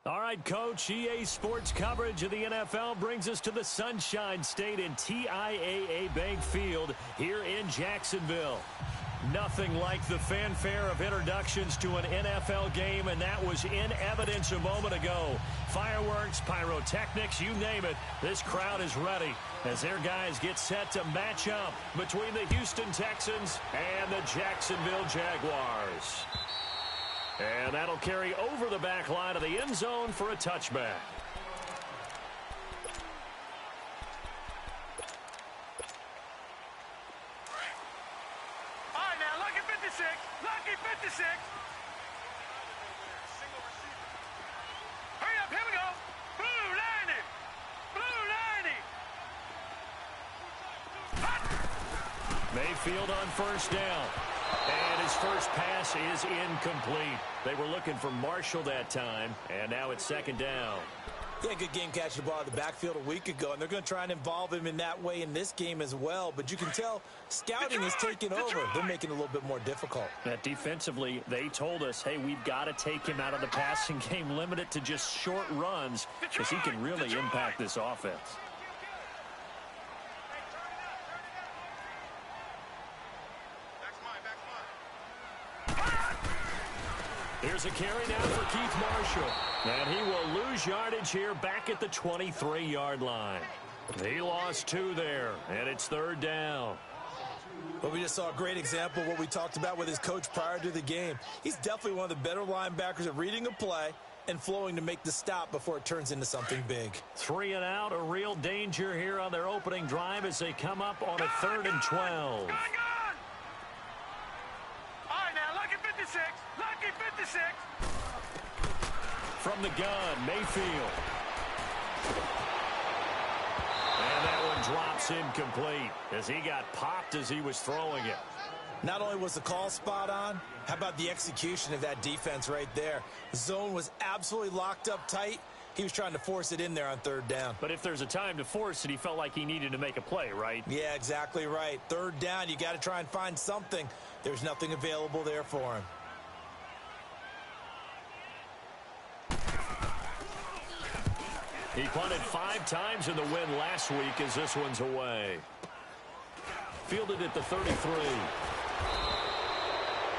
All right, Coach, EA Sports coverage of the NFL brings us to the Sunshine State in TIAA Bank Field here in Jacksonville. Nothing like the fanfare of introductions to an NFL game, and that was in evidence a moment ago. Fireworks, pyrotechnics, you name it. This crowd is ready as their guys get set to match up between the Houston Texans and the Jacksonville Jaguars. And that'll carry over the back line of the end zone for a touchback. All right, now, lucky 56. Lucky 56. Hurry up, here we go. Blue 90. Blue 90. Mayfield on first down. And his first pass is incomplete. They were looking for Marshall that time, and now it's second down. Yeah, good game catching the ball in the backfield a week ago, and they're going to try and involve him in that way in this game as well. But you can tell scouting is taking over. They're making it a little bit more difficult. Defensively, they told us, hey, we've got to take him out of the passing game, limit it to just short runs, because he can really impact this offense. Here's a carry now for Keith Marshall. And he will lose yardage here back at the 23-yard line. He lost 2 there, and it's third down. Well, we just saw a great example of what we talked about with his coach prior to the game. He's definitely one of the better linebackers at reading a play and flowing to make the stop before it turns into something big. 3 and out, a real danger here on their opening drive as they come up on a 3rd and 12. All right, now, lucky 56. Lucky 56. From the gun, Mayfield. And that one drops incomplete as he got popped as he was throwing it. Not only was the call spot on, how about the execution of that defense right there? The zone was absolutely locked up tight. He was trying to force it in there on 3rd down. But if there's a time to force it, he felt like he needed to make a play, right? Yeah, exactly right. 3rd down, you got to try and find something. There's nothing available there for him. He punted 5 times in the win last week as this one's away. Fielded at the 33.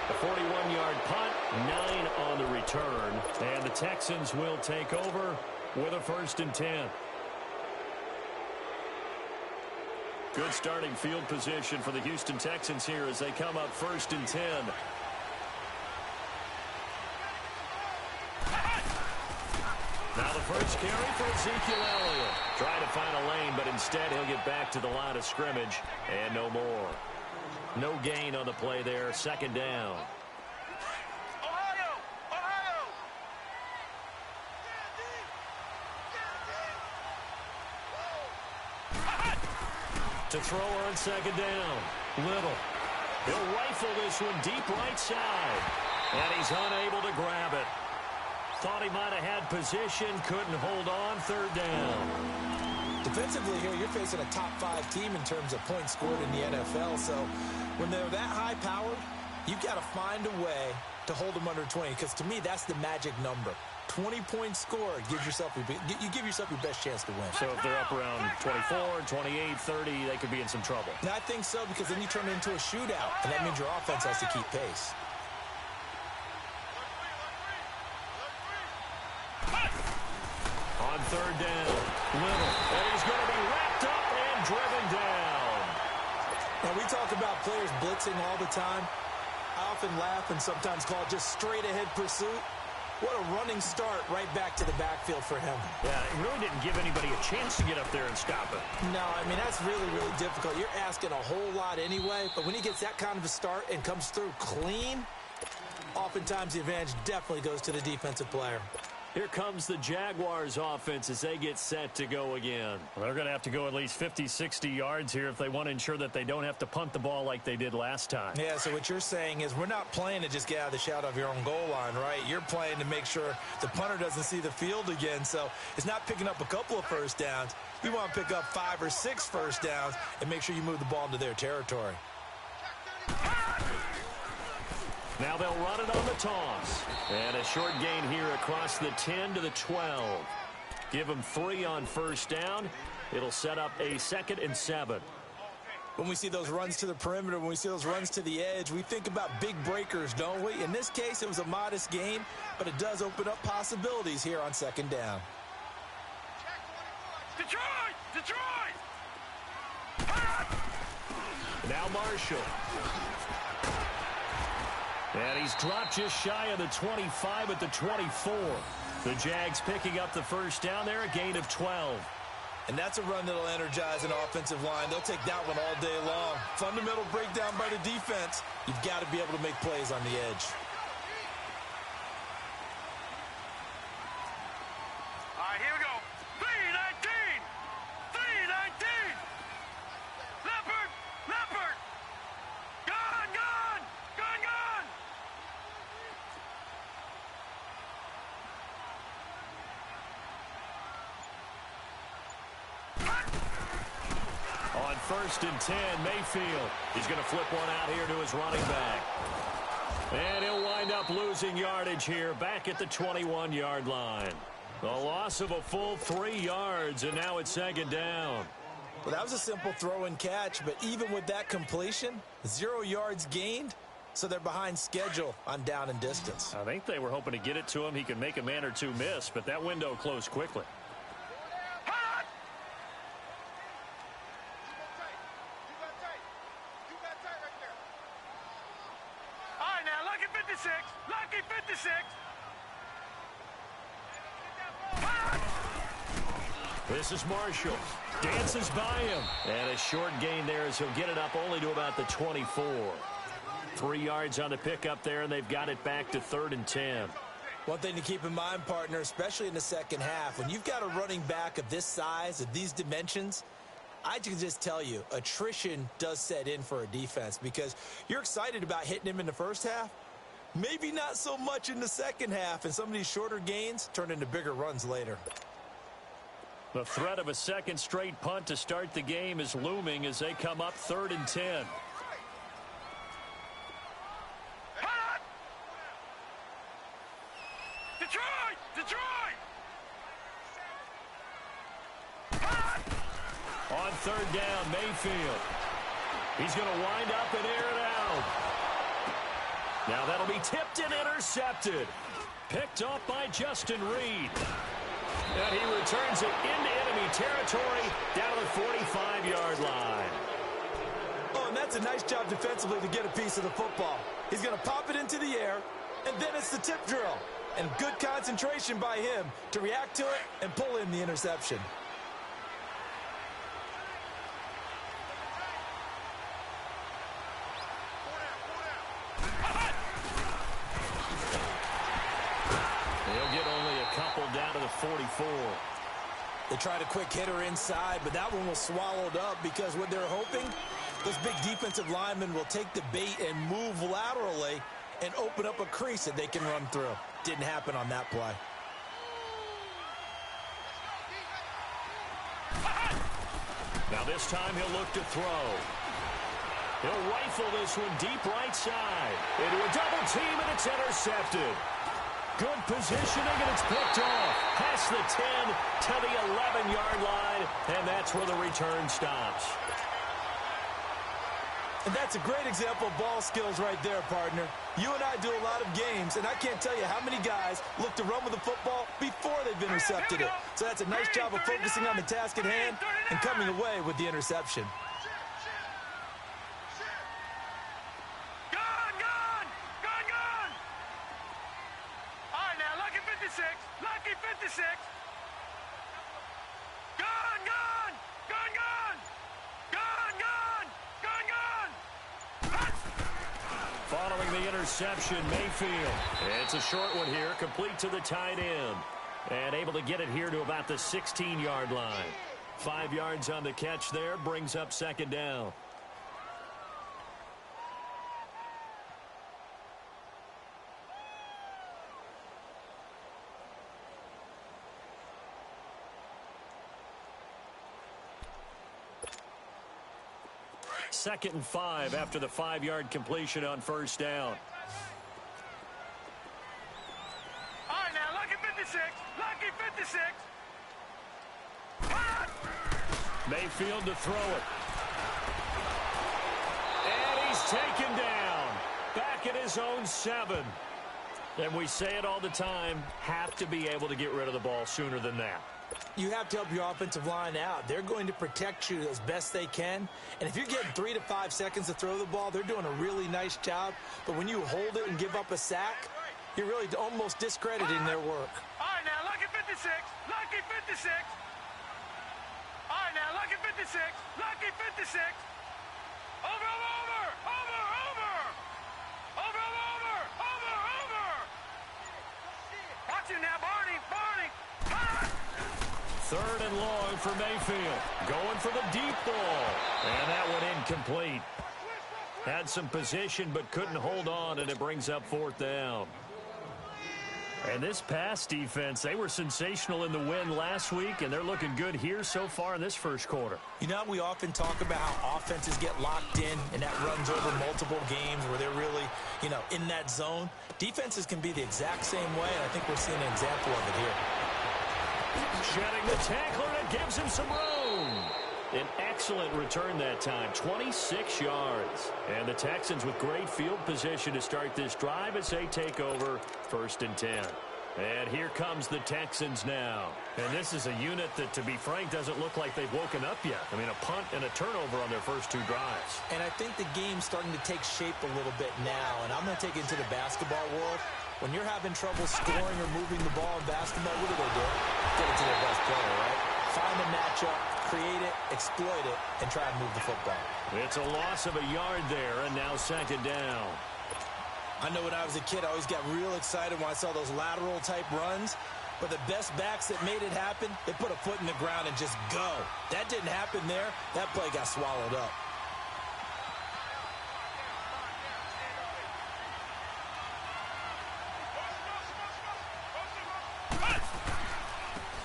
A 41-yard punt, 9 on the return. And the Texans will take over with a 1st and 10. Good starting field position for the Houston Texans here as they come up 1st and 10. Now the first carry for Ezekiel Elliott. Trying to find a lane, but instead he'll get back to the line of scrimmage. And no more. No gain on the play there. 2nd down. Ohio! Ohio! To throw on 2nd down. Little. He'll rifle this one deep right side. And he's unable to grab it. Thought he might have had position, couldn't hold on. 3rd down. Defensively here, you're facing a top 5 team in terms of points scored in the NFL. So when they're that high-powered, you've got to find a way to hold them under 20. Because to me, that's the magic number. 20 points scored, you give yourself your best chance to win. So if they're up around 24, 28, 30, they could be in some trouble. And I think so, because then you turn it into a shootout, and that means your offense has to keep pace. On 3rd down, Little. And he's going to be wrapped up and driven down. Now, we talk about players blitzing all the time. I often laugh and sometimes call it just straight-ahead pursuit. What a running start right back to the backfield for him. Yeah, it really didn't give anybody a chance to get up there and stop it. No, I mean, that's really, really difficult. You're asking a whole lot anyway, but when he gets that kind of a start and comes through clean, oftentimes the advantage definitely goes to the defensive player. Here comes the Jaguars offense as they get set to go again. Well, they're going to have to go at least 50, 60 yards here if they want to ensure that they don't have to punt the ball like they did last time. Yeah, so what you're saying is we're not playing to just get out of the shadow of your own goal line, right? You're playing to make sure the punter doesn't see the field again. So it's not picking up a couple of first downs. You want to pick up 5 or 6 first downs and make sure you move the ball into their territory. Now they'll run it on the toss. And a short gain here across the 10 to the 12. Give them 3 on first down. It'll set up a 2nd and 7. When we see those runs to the perimeter, when we see those runs to the edge, we think about big breakers, don't we? In this case, it was a modest gain, but it does open up possibilities here on 2nd down. Detroit! Detroit! Now Marshall. And he's dropped just shy of the 25 at the 24. The Jags picking up the first down there, a gain of 12. And that's a run that'll energize an offensive line. They'll take that one all day long. Fundamental breakdown by the defense. You've got to be able to make plays on the edge. All right, here we go. 3-19! 3-19! Leopard! Leopard! Gone! Gone! Gone! Gone! On 1st and 10, Mayfield. He's going to flip one out here to his running back. And he'll wind up losing yardage here back at the 21-yard line. The loss of a full 3 yards, and now it's 2nd down. Well, that was a simple throw and catch, but even with that completion, 0 yards gained, so they're behind schedule on down and distance. I think they were hoping to get it to him. He could make a man or two miss, but that window closed quickly. Lucky 56. This is Marshall. Dances by him. And a short gain there as he'll get it up only to about the 24. 3 yards on the pickup there, and they've got it back to 3rd and 10. One thing to keep in mind, partner, especially in the second half, when you've got a running back of this size, of these dimensions, I can just tell you, attrition does set in for a defense because you're excited about hitting him in the first half. Maybe not so much in the second half, and some of these shorter gains turn into bigger runs later. The threat of a second straight punt to start the game is looming as they come up 3rd and 10. Detroit! Detroit! On 3rd down, Mayfield. He's going to wind up and air it out. Now that'll be tipped and intercepted. Picked off by Justin Reed. And he returns it into enemy territory down to the 45-yard line. Oh, and that's a nice job defensively to get a piece of the football. He's going to pop it into the air, and then it's the tip drill. And good concentration by him to react to it and pull in the interception. Down to the 44. They tried a quick hitter inside, but that one was swallowed up because what they're hoping, those big defensive linemen will take the bait and move laterally and open up a crease that they can run through. Didn't happen on that play. Now this time he'll look to throw. He'll rifle this one deep right side. Into a double team, and it's intercepted. Good positioning, and it's picked off. Past the 10 to the 11-yard line, and that's where the return stops. And that's a great example of ball skills right there, partner. You and I do a lot of games, and I can't tell you how many guys look to run with the football before they've intercepted it. So that's a nice job of focusing on the task at hand and coming away with the interception. Lucky 56. Gone, gone, gone, gone. Gone, gone, gone, gone. Following the interception, Mayfield. It's a short one here, complete to the tight end. And able to get it here to about the 16-yard line. 5 yards on the catch there, brings up 2nd down. Second and 5 after the 5-yard completion on first down. 56. Lucky 56. Mayfield to throw it. And he's taken down. Back at his own 7. And we say it all the time, have to be able to get rid of the ball sooner than that. You have to help your offensive line out. They're going to protect you as best they can. And if you're getting 3 to 5 seconds to throw the ball, they're doing a really nice job. But when you hold it and give up a sack, you're really almost discrediting their work. All right, now, lucky 56. Lucky 56. All right, now, lucky 56. Lucky 56. Over, over, over. Over, over. Over, over, over, over. Watch it now, Barney. Barney. Third and long for Mayfield. Going for the deep ball. And that one incomplete. Had some position but couldn't hold on, and it brings up 4th down. And this pass defense, they were sensational in the win last week, and they're looking good here so far in this first quarter. You know, we often talk about how offenses get locked in, and that runs over multiple games where they're really, in that zone. Defenses can be the exact same way, and I think we're seeing an example of it here. Shedding the tackler, and it gives him some room. An excellent return that time, 26 yards. And the Texans with great field position to start this drive as they take over 1st and 10. And here comes the Texans now. And this is a unit that, to be frank, doesn't look like they've woken up yet. I mean, a punt and a turnover on their first 2 drives. And I think the game's starting to take shape a little bit now. And I'm going to take it into the basketball world. When you're having trouble scoring or moving the ball in basketball, what do? Get it to their best player, right? Find a matchup, create it, exploit it, and try and move the football. It's a loss of a yard there, and now 2nd down. I know when I was a kid, I always got real excited when I saw those lateral-type runs. But the best backs that made it happen, they put a foot in the ground and just go. That didn't happen there. That play got swallowed up.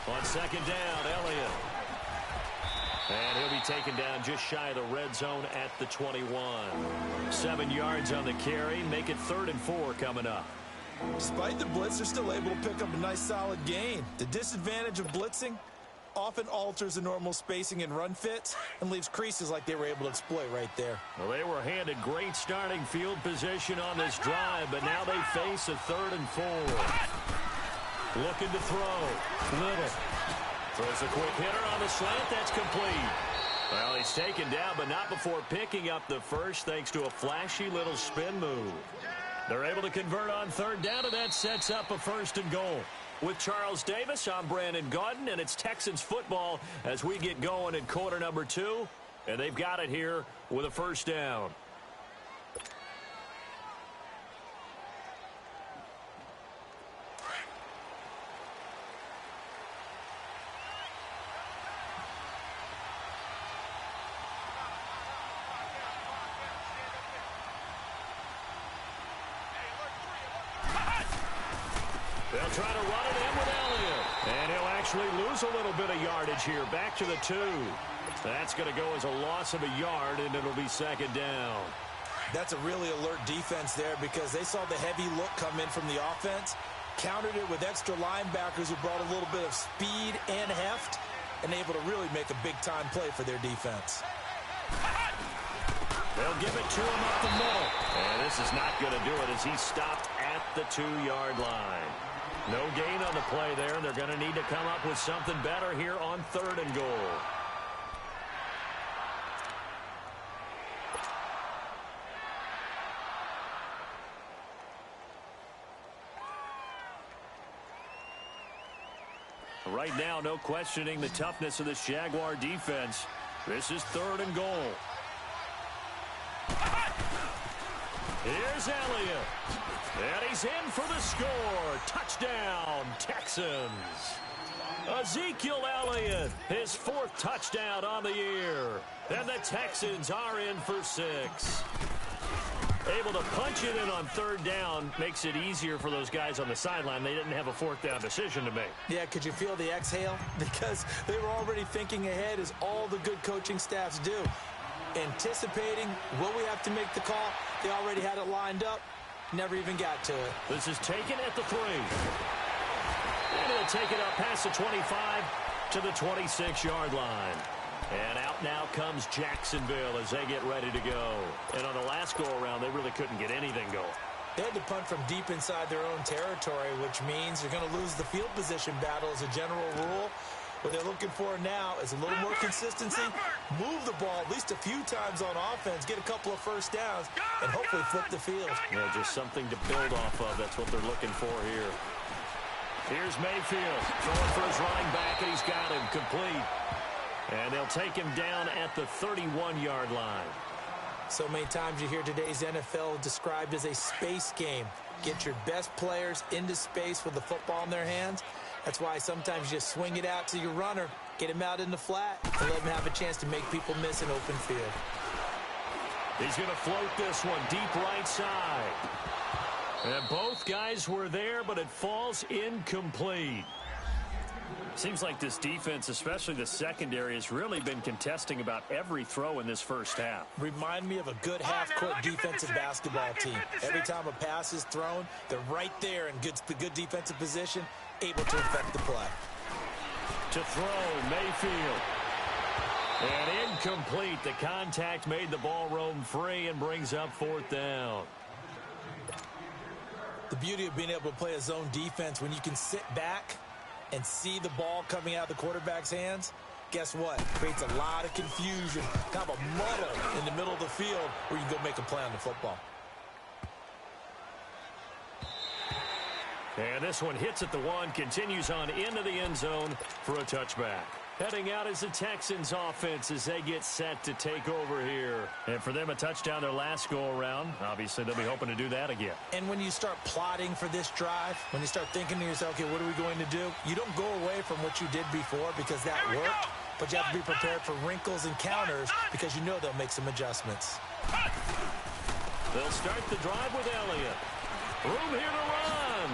On 2nd down, Elliott. And he'll be taken down just shy of the red zone at the 21. 7 yards on the carry. Make it 3rd and 4 coming up. Despite the blitz, they're still able to pick up a nice solid gain. The disadvantage of blitzing often alters the normal spacing and run fits and leaves creases like they were able to exploit right there. Well, they were handed great starting field position on this drive, but now they face a 3rd and 4. Looking to throw. Little. Throws a quick hitter on the slant. That's complete. Well, he's taken down, but not before picking up the first thanks to a flashy little spin move. They're able to convert on 3rd down, and that sets up a 1st and goal. With Charles Davis, I'm Brandon Gaudin, and it's Texans football as we get going in quarter number 2. And they've got it here with a 1st down. They'll try to run it in with Elliott. And he'll actually lose a little bit of yardage here. Back to the 2. That's going to go as a loss of a yard, and it'll be 2nd down. That's a really alert defense there because they saw the heavy look come in from the offense, countered it with extra linebackers who brought a little bit of speed and heft, and able to really make a big-time play for their defense. They'll give it to him up the middle. And this is not going to do it as he stopped at the 2-yard line. No gain on the play there, and they're going to need to come up with something better here on 3rd and goal. Right now, no questioning the toughness of this Jaguar defense. This is 3rd and goal. Here's Elliott. And he's in for the score. Touchdown, Texans. Ezekiel Elliott, his 4th touchdown on the year. And the Texans are in for 6. Able to punch it in on 3rd down makes it easier for those guys on the sideline. They didn't have a 4th down decision to make. Yeah, could you feel the exhale? Because they were already thinking ahead, as all the good coaching staffs do. Anticipating, will we have to make the call? They already had it lined up. Never even got to it. This is taken at the 3. And and he'll take it up past the 25 to the 26-yard line. And out now comes Jacksonville as they get ready to go. And on the last go-around, they really couldn't get anything going. They had to punt from deep inside their own territory, which means you're going to lose the field position battle as a general rule. What they're looking for now is a little more consistency, move the ball at least a few times on offense, get a couple of first downs, and hopefully flip the field. Yeah, just something to build off of. That's what they're looking for here. Here's Mayfield throwing for his running back, and he's got him complete. And they'll take him down at the 31-yard line. So many times you hear today's NFL described as a space game. Get your best players into space with the football in their hands. That's why sometimes you just swing it out to your runner, get him out in the flat, and let him have a chance to make people miss an open field. He's going to float this one deep right side. And both guys were there, but it falls incomplete. Seems like this defense, especially the secondary, has really been contesting about every throw in this first half. Remind me of a good half-court defensive basketball team. Every time a pass is thrown, they're right there in the good defensive position, able to affect the play. To throw, Mayfield. And incomplete. The contact made the ball roam free and brings up fourth down. The beauty of being able to play a zone defense when you can sit back and see the ball coming out of the quarterback's hands, guess what? Creates a lot of confusion, kind of a muddle in the middle of the field where you can go make a play on the football. And this one hits at the one, continues on into the end zone for a touchback. Heading out is the Texans offense as they get set to take over here. And for them, a touchdown their last go-around. Obviously, they'll be hoping to do that again. And when you start plotting for this drive, when you start thinking to yourself, okay, what are we going to do? You don't go away from what you did before because that worked, but you have to be prepared for wrinkles and counters because you know they'll make some adjustments. They'll start the drive with Elliott. Room here to run.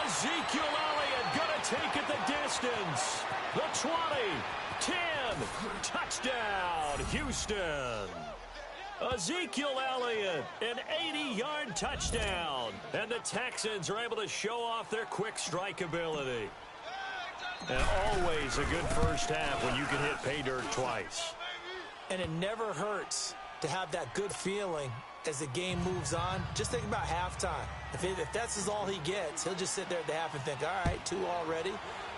Ezekiel Elliott going to take it the distance. The 20, 10, touchdown, Houston. Ezekiel Elliott, an 80-yard touchdown. And the Texans are able to show off their quick strike ability. And always a good first half when you can hit pay dirt twice. And it never hurts to have that good feeling as the game moves on. Just think about halftime. If that's all he gets, he'll just sit there at the half and think, all right, 2 already.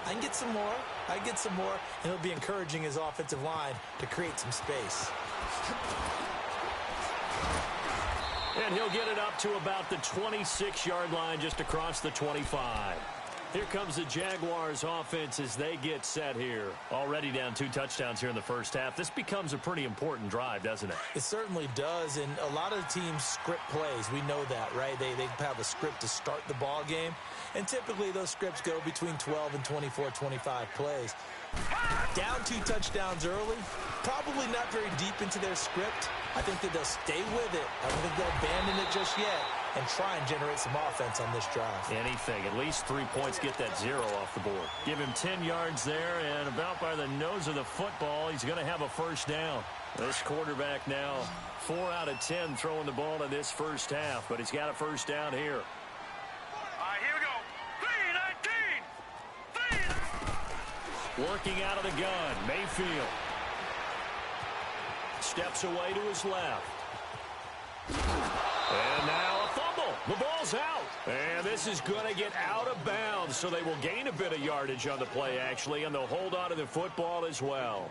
I can get some more. I can get some more. And he'll be encouraging his offensive line to create some space. And he'll get it up to about the 26-yard line just across the 25. Here comes the Jaguars offense as they get set here. Already down 2 touchdowns here in the first half. This becomes a pretty important drive, doesn't it? It certainly does, and a lot of teams script plays. We know that, right? They have a script to start the ball game, and typically those scripts go between 12 and 24, 25 plays. Down 2 touchdowns early, probably not very deep into their script. I think that they'll stay with it. I don't think they'll abandon it just yet and try and generate some offense on this drive. Anything. At least 3 points, get that 0 off the board. Give him 10 yards there, and about by the nose of the football, he's going to have a first down. This quarterback now 4 out of 10 throwing the ball in this first half, but he's got a first down here. All right, here we go. 3-19. Working out of the gun, Mayfield. Steps away to his left. And now a fumble. The ball's out. And this is going to get out of bounds, so they will gain a bit of yardage on the play, actually, and they'll hold on to the football as well.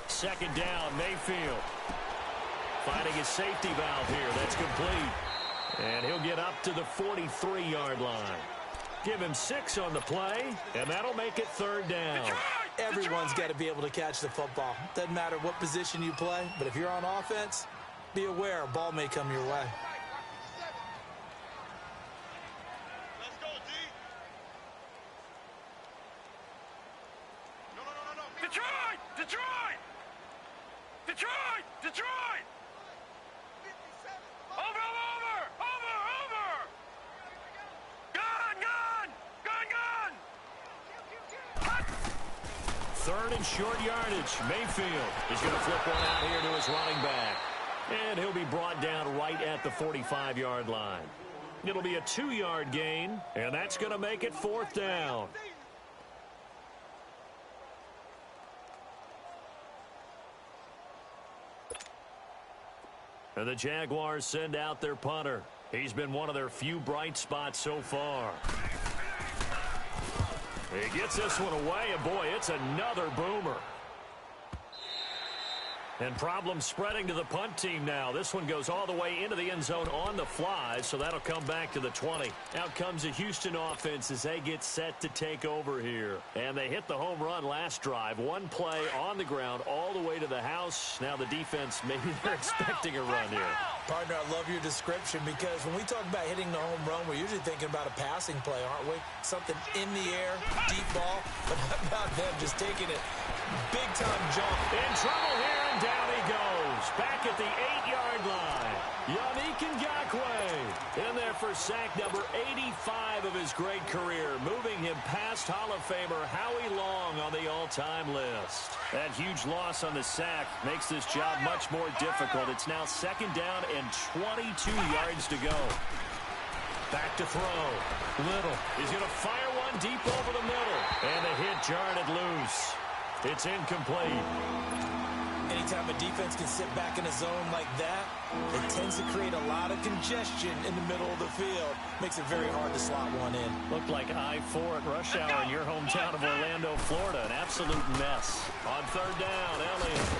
Second down, Mayfield. Finding his safety valve here. That's complete. And he'll get up to the 43-yard line. Give him 6 on the play, and that'll make it 3rd down. Everyone's got to be able to catch the football. Doesn't matter what position you play, but if you're on offense, be aware a ball may come your way. Detroit! Detroit! Detroit! Detroit! Over, over, over, over! Gun, gun! Gun, gun! Hot! Third and short yardage. Mayfield is going to flip one out here to his running back. And he'll be brought down right at the 45-yard line. It'll be a 2-yard gain, and that's going to make it 4th down. And the Jaguars send out their punter. He's been one of their few bright spots so far. He gets this one away, and boy, it's another boomer. And problems spreading to the punt team now. This one goes all the way into the end zone on the fly, so that'll come back to the 20. Out comes the Houston offense as they get set to take over here. And they hit the home run last drive. One play on the ground all the way to the house. Now the defense, maybe they're expecting a run here. Partner, I love your description because when we talk about hitting the home run, we're usually thinking about a passing play, aren't we? Something in the air, deep ball. But how about them just taking it big-time jump? In trouble here, and down he goes. Back at the 8-yard line. Yannick Ngakoue in there for sack number 85 of his great career, moving him past Hall of Famer Howie Long on the all-time list. That huge loss on the sack makes this job much more difficult. It's now 2nd down and 22 yards to go. Back to throw. Little. He's going to fire one deep over the middle. And the hit jarred it loose. It's incomplete. Anytime a defense can sit back in a zone like that, it tends to create a lot of congestion in the middle of the field. Makes it very hard to slot one in. Looked like I-4 at rush hour in your hometown of Orlando, Florida. An absolute mess. On 3rd down, Elliott.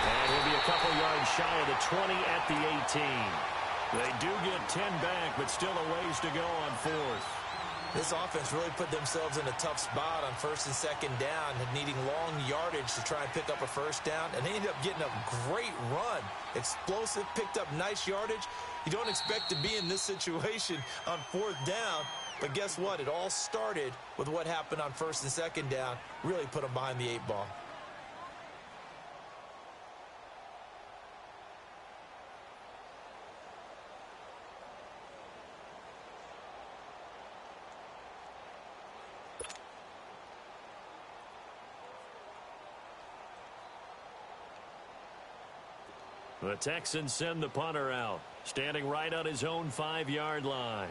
And he'll be a couple yards shy of the 20 at the 18. They do get 10 back, but still a ways to go on 4th. This offense really put themselves in a tough spot on 1st and 2nd down, needing long yardage to try and pick up a 1st down, and they ended up getting a great run. Explosive, picked up nice yardage. You don't expect to be in this situation on 4th down, but guess what? It all started with what happened on 1st and 2nd down. Really put them behind the 8 ball. The Texans send the punter out, standing right on his own 5-yard line.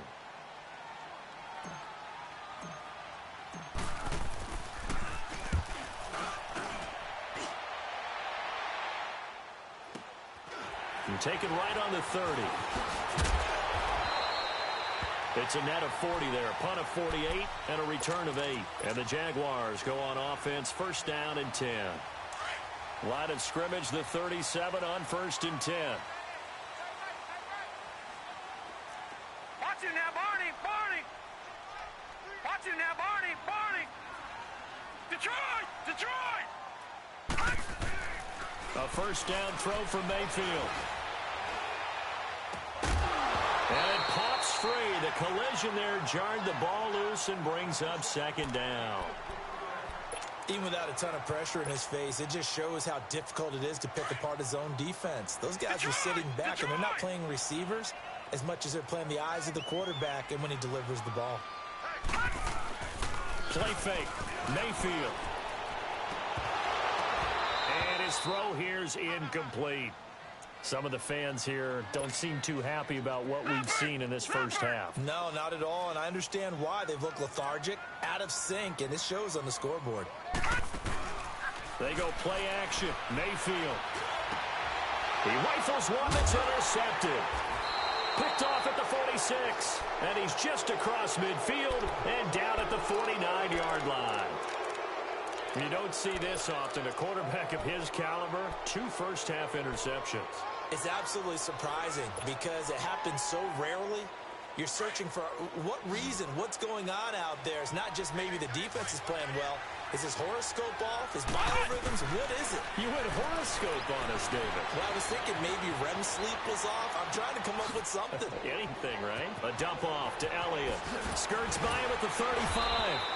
And taken right on the 30. It's a net of 40 there, punt of 48, and a return of 8. And the Jaguars go on offense, 1st down and 10. Line of scrimmage, the 37 on 1st and 10. Watch him now, Barney! Barney! Watch him now, Barney! Barney! Detroit! Detroit! A 1st down throw from Mayfield. And it pops free. The collision there jarred the ball loose and brings up 2nd down. Even without a ton of pressure in his face, it just shows how difficult it is to pick apart his own defense. Those guys are sitting back, and they're not playing receivers as much as they're playing the eyes of the quarterback and when he delivers the ball. Play fake. Mayfield. And his throw here's incomplete. Some of the fans here don't seem too happy about what we've seen in this first half. No, not at all, and I understand why. They've looked lethargic, out of sync, and it shows on the scoreboard. They go play action. Mayfield. He rifles one that's intercepted. Picked off at the 46, and he's just across midfield and down at the 49-yard line. You don't see this often. A quarterback of his caliber, 2 first-half interceptions. It's absolutely surprising because it happens so rarely, You're searching for what reason, what's going on out there. It's not just maybe the defense is playing well. Is his horoscope off? His biorhythms? What is it? You went horoscope on us, David. Well, I was thinking maybe REM sleep was off. I'm trying to come up with something. Anything, right? A dump off to Elliott. Skirts by him at the 35.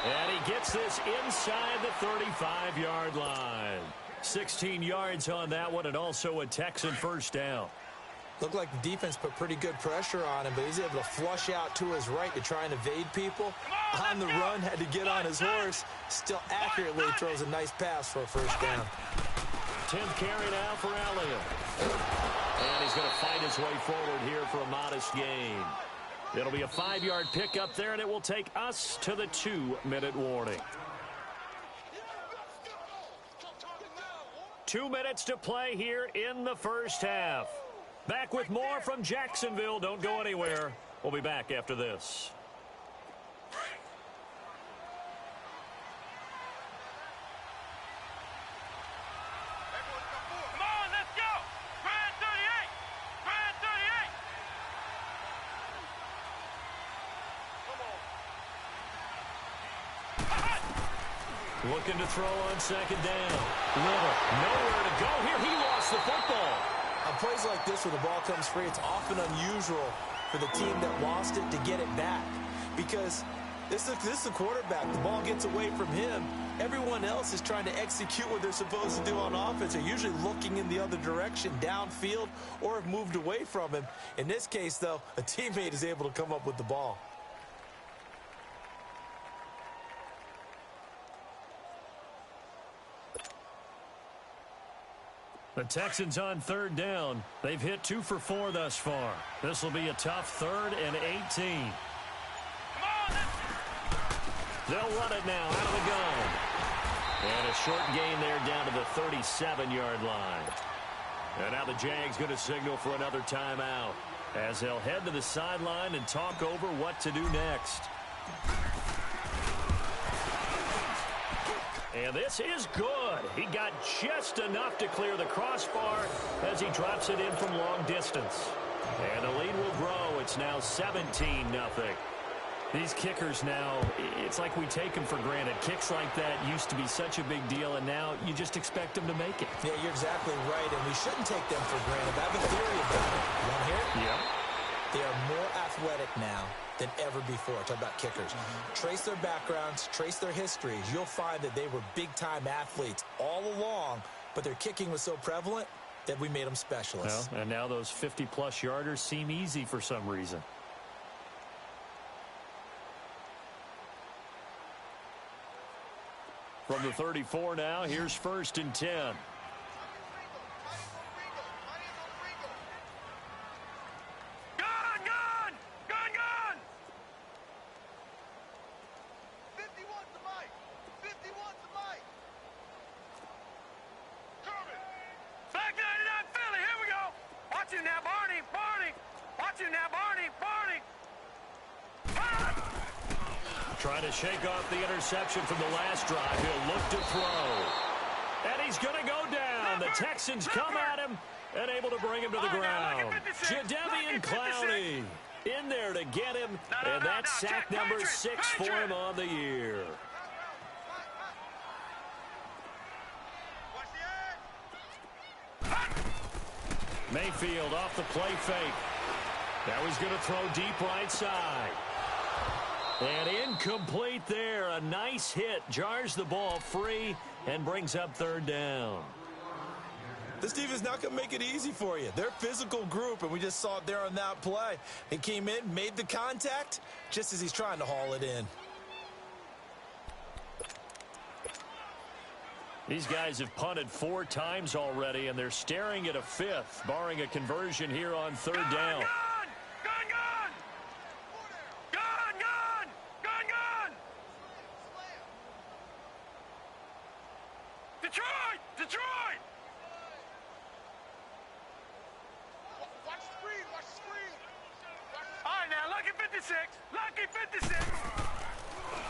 And he gets this inside the 35-yard line. 16 yards on that one, and also a Texan first down. Looked like the defense put pretty good pressure on him, but he's able to flush out to his right to try and evade people. On the run, had to get on his horse. Still accurately throws a nice pass for a first down. 10th carry now for Elliott. And he's going to fight his way forward here for a modest gain. It'll be a 5-yard pickup there, and it will take us to the 2-minute warning. 2 minutes to play here in the first half. Back with more from Jacksonville. Don't go anywhere. We'll be back after this. Come on, let's go. Brand 38. Brand 38. Come on. Looking to throw on second down. Little. Nowhere to go here. He lost the football. On plays like this where the ball comes free, it's often unusual for the team that lost it to get it back. Because this is the quarterback. The ball gets away from him. Everyone else is trying to execute what they're supposed to do on offense. They're usually looking in the other direction, downfield, or have moved away from him. In this case, though, a teammate is able to come up with the ball. The Texans on third down. They've hit 2 for 4 thus far. This will be a tough 3rd and 18. They'll run it now out of the gun. And a short gain there down to the 37-yard line. And now the Jags going to signal for another timeout as they'll head to the sideline and talk over what to do next. And this is good. He got just enough to clear the crossbar as he drops it in from long distance. And the lead will grow. It's now 17-0. These kickers now, it's like we take them for granted. Kicks like that used to be such a big deal, and now you just expect them to make it. Yeah, you're exactly right, and we shouldn't take them for granted. I have a theory about it. You want to hear it? Yeah. They are more athletic now than ever before. Talk about kickers. Trace their backgrounds, trace their histories. You'll find that they were big-time athletes all along, but their kicking was so prevalent that we made them specialists. Well, and now those 50-plus yarders seem easy for some reason. From the 34 now, here's 1st and 10. Trying to shake off the interception from the last drive. He'll look to throw. And he's going to go down. The Texans come at him and able to bring him to the ground. Jadeveon Clowney in there to get him. And that's sack number 6 for him on the year. Mayfield off the play fake. Now he's going to throw deep right side. And incomplete there. A nice hit. Jars the ball free and brings up 3rd down. This team is not going to make it easy for you. They're a physical group, and we just saw it there on that play. He came in, made the contact, just as he's trying to haul it in. These guys have punted 4 times already, and they're staring at a 5th, barring a conversion here on 3rd down. Detroit! Watch the screen, watch the screen. All right, now, lucky 56, lucky 56.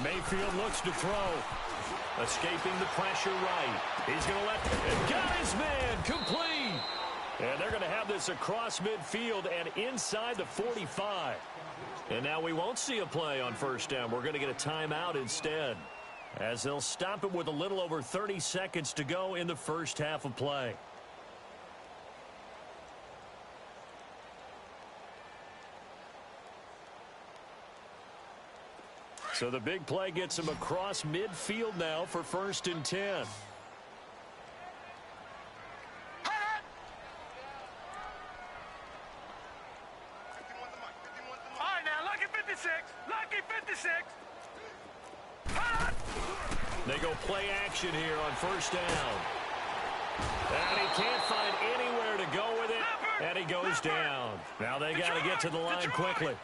Mayfield looks to throw. Escaping the pressure right. He's going to let and got his man complete. And they're going to have this across midfield and inside the 45. And now we won't see a play on first down. We're going to get a timeout instead, as they'll stop it with a little over 30 seconds to go in the first half of play. So the big play gets him across midfield now for 1st and 10. They go play action here on first down. And he can't find anywhere to go with it, and he goes down. Now they got to get to the line quickly.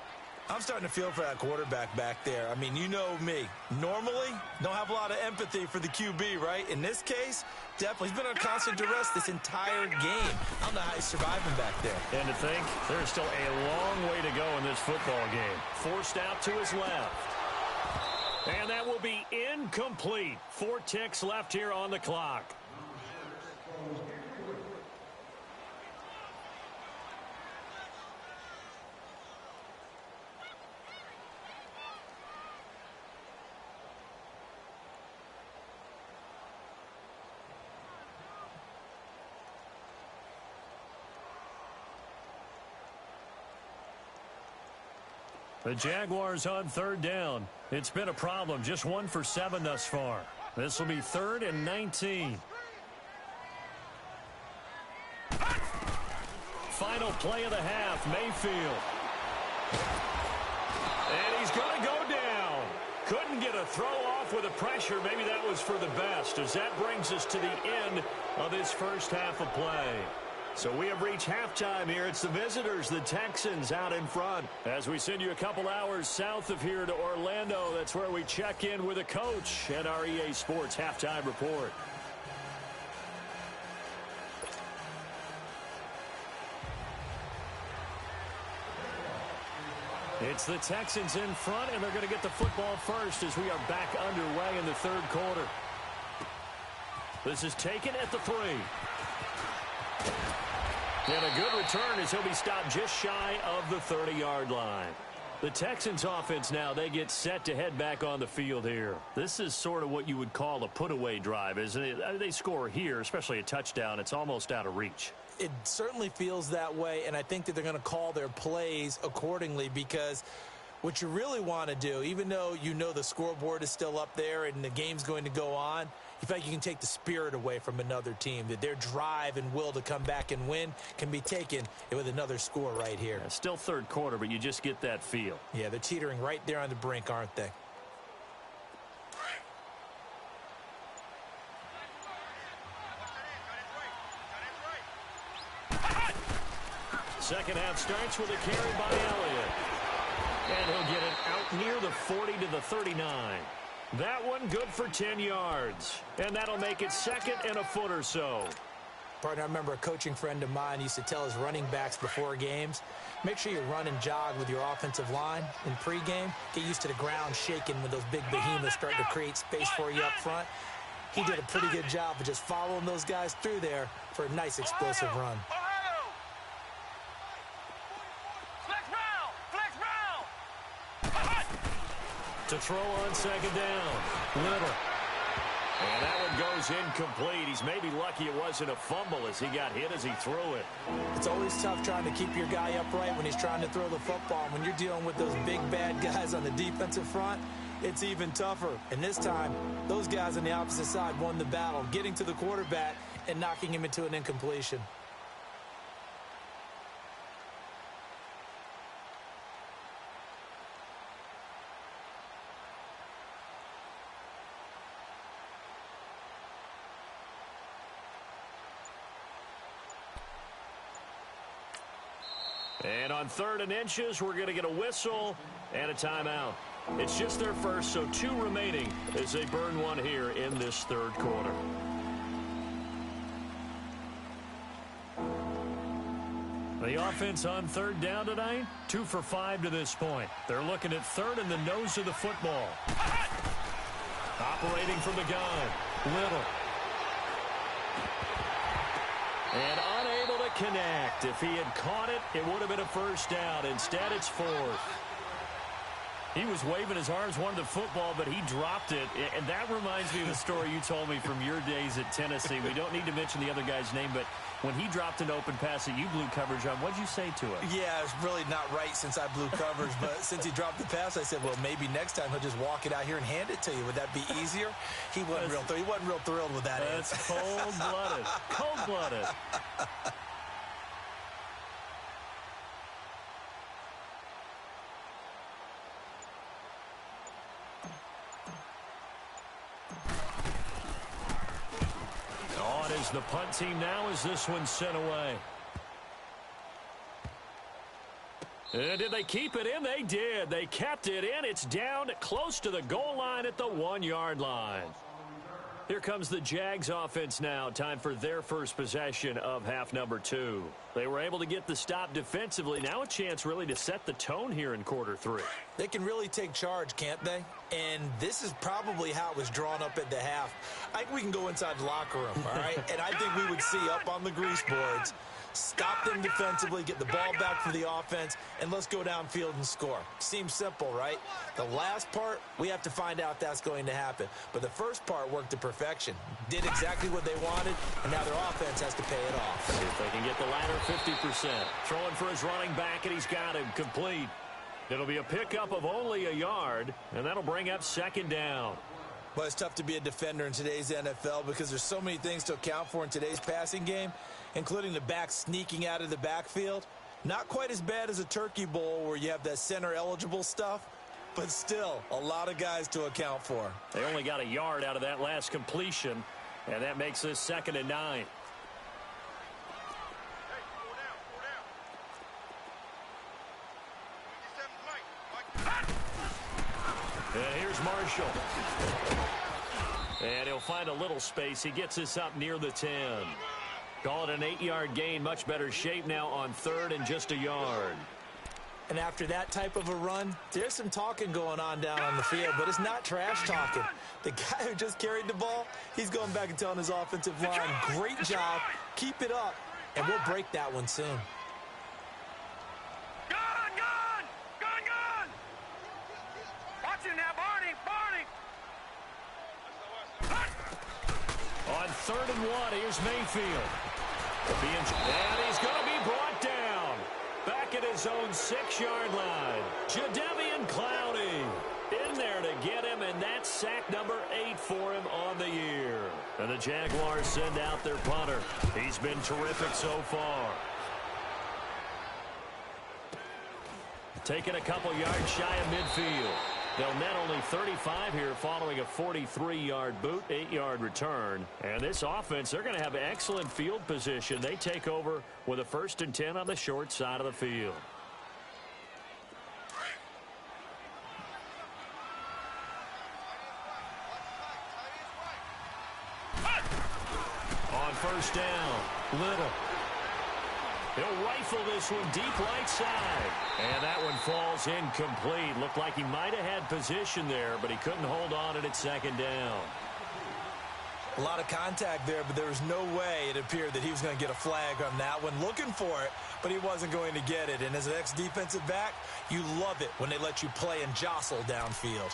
I'm starting to feel for that quarterback back there. I mean, you know me. Normally, don't have a lot of empathy for the QB, right? In this case, definitely. He's been on constant duress this entire game. I don't know how he's surviving back there. And to think, there's still a long way to go in this football game. Forced out to his left. And that will be incomplete. 4 ticks left here on the clock. The Jaguars on 3rd down. It's been a problem. Just 1 for 7 thus far. This will be 3rd and 19. Final play of the half, Mayfield. And he's going to go down. Couldn't get a throw off with the pressure. Maybe that was for the best, as that brings us to the end of this first half of play. So we have reached halftime here. It's the visitors, the Texans, out in front. As we send you a couple hours south of here to Orlando, that's where we check in with a coach at our EA Sports Halftime Report. It's the Texans in front, and they're going to get the football first as we are back underway in the 3rd quarter. This is taken at the 3. And a good return as he'll be stopped just shy of the 30-yard line. The Texans offense now, they get set to head back on the field here. This is sort of what you would call a put-away drive, isn't it? They score here, especially a touchdown. It's almost out of reach. It certainly feels that way, and I think that they're going to call their plays accordingly, because what you really want to do, even though you know the scoreboard is still up there and the game's going to go on, you feel like you can take the spirit away from another team, that their drive and will to come back and win can be taken with another score right here. Yeah, still 3rd quarter, but you just get that feel. Yeah, they're teetering right there on the brink, aren't they? Second half starts with a carry by Elliott. And he'll get it out near the 40 to the 39. That one good for 10 yards. And that'll make it 2nd and a foot or so. Partner, I remember a coaching friend of mine used to tell his running backs before games, make sure you run and jog with your offensive line in pregame. Get used to the ground shaking when those big behemoths start to create space for you up front. He did a pretty good job of just following those guys through there for a nice explosive run. To throw on 2nd down. Little. And that one goes incomplete. He's maybe lucky it wasn't a fumble as he got hit as he threw it. It's always tough trying to keep your guy upright when he's trying to throw the football. When you're dealing with those big bad guys on the defensive front, it's even tougher. And this time, those guys on the opposite side won the battle, getting to the quarterback and knocking him into an incompletion. And on 3rd and inches, we're going to get a whistle and a timeout. It's just their first, so 2 remaining as they burn one here in this 3rd quarter. The offense on 3rd down tonight, 2 for 5 to this point. They're looking at 3rd and the nose of the football. Operating from the gun, Little. And unable to connect. If he had caught it, it would have been a first down. Instead, it's 4th. He was waving his arms, wanted the football, but he dropped it. And that reminds me of a story you told me from your days at Tennessee. We don't need to mention the other guy's name, but when he dropped an open pass that you blew coverage on, what'd you say to him? Yeah, it's really not right since I blew coverage, but since he dropped the pass, I said, well, maybe next time he'll just walk it out here and hand it to you. Would that be easier? He wasn't real thrilled with that answer. That's cold-blooded. Cold-blooded. The punt team now as this one's sent away. And did they keep it in? They did. They kept it in. It's down close to the goal line at the 1-yard line. Here comes the Jags offense now. Time for their first possession of half number 2. They were able to get the stop defensively. Now a chance really to set the tone here in quarter 3. They can really take charge, can't they? And this is probably how it was drawn up at the half. I think we can go inside the locker room, all right? And I think we would see up on the grease boards, stop them defensively, get the ball back for the offense, and let's go downfield and score. Seems simple, right? The last part, we have to find out if that's going to happen. But the first part worked to perfection. Did exactly what they wanted, and now their offense has to pay it off. See if they can get the latter 50%. Throwing for his running back, and he's got him complete. It'll be a pickup of only a yard, and that'll bring up second down. Well, it's tough to be a defender in today's NFL because there's so many things to account for in today's passing game, including the back sneaking out of the backfield. Not quite as bad as a turkey bowl where you have that center-eligible stuff, but still a lot of guys to account for. They only got a yard out of that last completion, and that makes this 2nd and 9. And here's Marshall. And he'll find a little space. He gets this up near the 10. Call it an 8-yard gain. Much better shape now on 3rd and just a yard. And after that type of a run, there's some talking going on down on the field, but it's not trash talking. The guy who just carried the ball, he's going back and telling his offensive line, great job, keep it up, and we'll break that one soon. On 3rd and 1, here's Mayfield. And he's going to be brought down. Back at his own 6-yard line. Jadeveon Clowney in there to get him, and that's sack number 8 for him on the year. And the Jaguars send out their punter. He's been terrific so far. Taking a couple yards shy of midfield. They'll net only 35 here following a 43-yard boot, 8-yard return. And this offense, they're going to have excellent field position. They take over with a 1st and 10 on the short side of the field. On 1st down, Little. He'll rifle this one deep right side. And that one falls incomplete. Looked like he might have had position there, but he couldn't hold on it at 2nd down. A lot of contact there, but there was no way it appeared that he was going to get a flag on that one. Looking for it, but he wasn't going to get it. And as an ex-defensive back, you love it when they let you play and jostle downfield.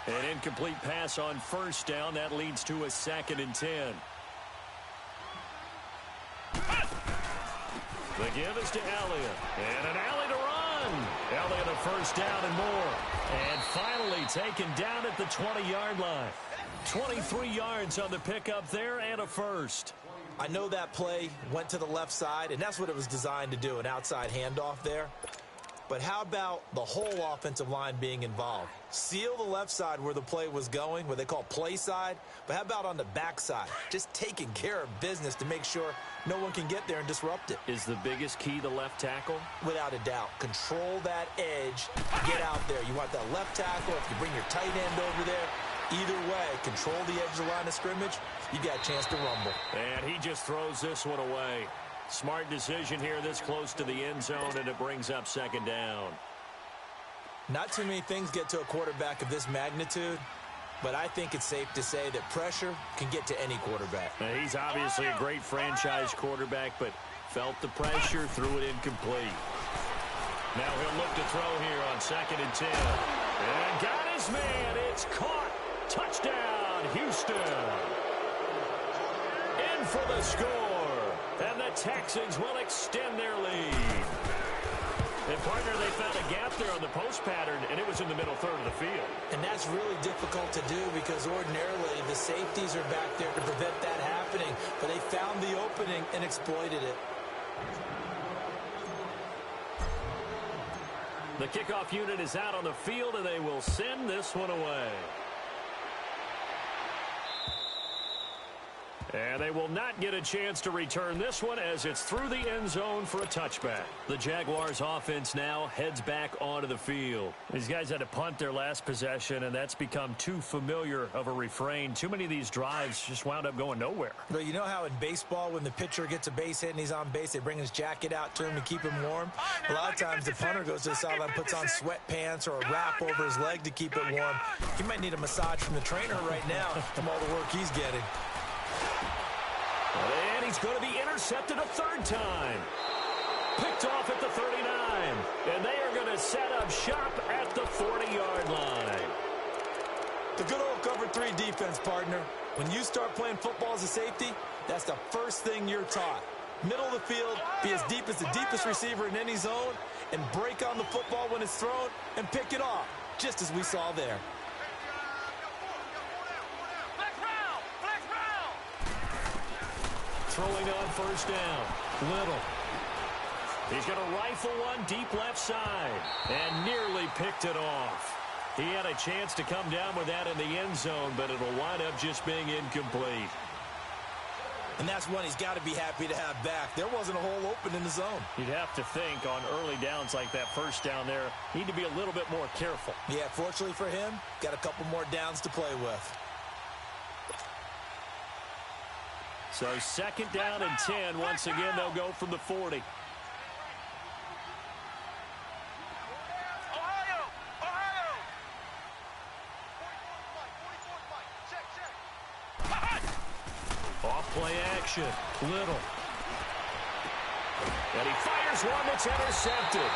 An incomplete pass on 1st down. That leads to a 2nd and 10. The give is to Elliott. And an alley to run. Elliott a 1st down and more. And finally taken down at the 20-yard line. 23 yards on the pickup there and a 1st. I know that play went to the left side, and that's what it was designed to do, an outside handoff there. But how about the whole offensive line being involved? Seal the left side where the play was going, what they call play side. But how about on the back side? Just taking care of business to make sure no one can get there and disrupt it. Is the biggest key the left tackle? Without a doubt. Control that edge. Get out there. You want that left tackle. If you bring your tight end over there, either way, control the edge of the line of scrimmage, you got a chance to rumble. And he just throws this one away. Smart decision here this close to the end zone, and it brings up 2nd down. Not too many things get to a quarterback of this magnitude, but I think it's safe to say that pressure can get to any quarterback. Now, he's obviously a great franchise quarterback, but Felt the pressure, threw it incomplete. Now he'll look to throw here on 2nd and 10. And got his man. It's caught. Touchdown, Houston. In for the score. And the Texans will extend their lead. And, partner, they found a gap there on the post pattern, and it was in the middle third of the field. And that's really difficult to do because ordinarily the safeties are back there to prevent that happening. But they found the opening and exploited it. The kickoff unit is out on the field, and they will send this one away. And they will not get a chance to return this one as it's through the end zone for a touchback. The Jaguars offense now heads back onto the field. These guys had to punt their last possession, and that's become too familiar of a refrain. Too many of these drives just wound up going nowhere. But you know how in baseball when the pitcher gets a base hit and he's on base, they bring his jacket out to him to keep him warm? A lot of times the punter goes to the sideline, puts on sweatpants or a wrap over his leg to keep it warm. He might need a massage from the trainer right now from all the work he's getting. And he's going to be intercepted a third time. Picked off at the 39. And they are going to set up shop at the 40-yard line. The good old cover 3 defense, partner. When you start playing football as a safety, that's the first thing you're taught. Middle of the field, be as deep as the deepest receiver in any zone, and break on the football when it's thrown and pick it off, just as we saw there. Throwing on first down. Little. He's going to rifle one deep left side. And nearly picked it off. He had a chance to come down with that in the end zone, but it'll wind up just being incomplete. And that's one he's got to be happy to have back. There wasn't a hole open in the zone. You'd have to think on early downs like that first down there, need to be a little bit more careful. Yeah, fortunately for him, got a couple more downs to play with. So 2nd down and 10. Once again, they'll go from the 40. Off play action. Little. And he fires one that's intercepted.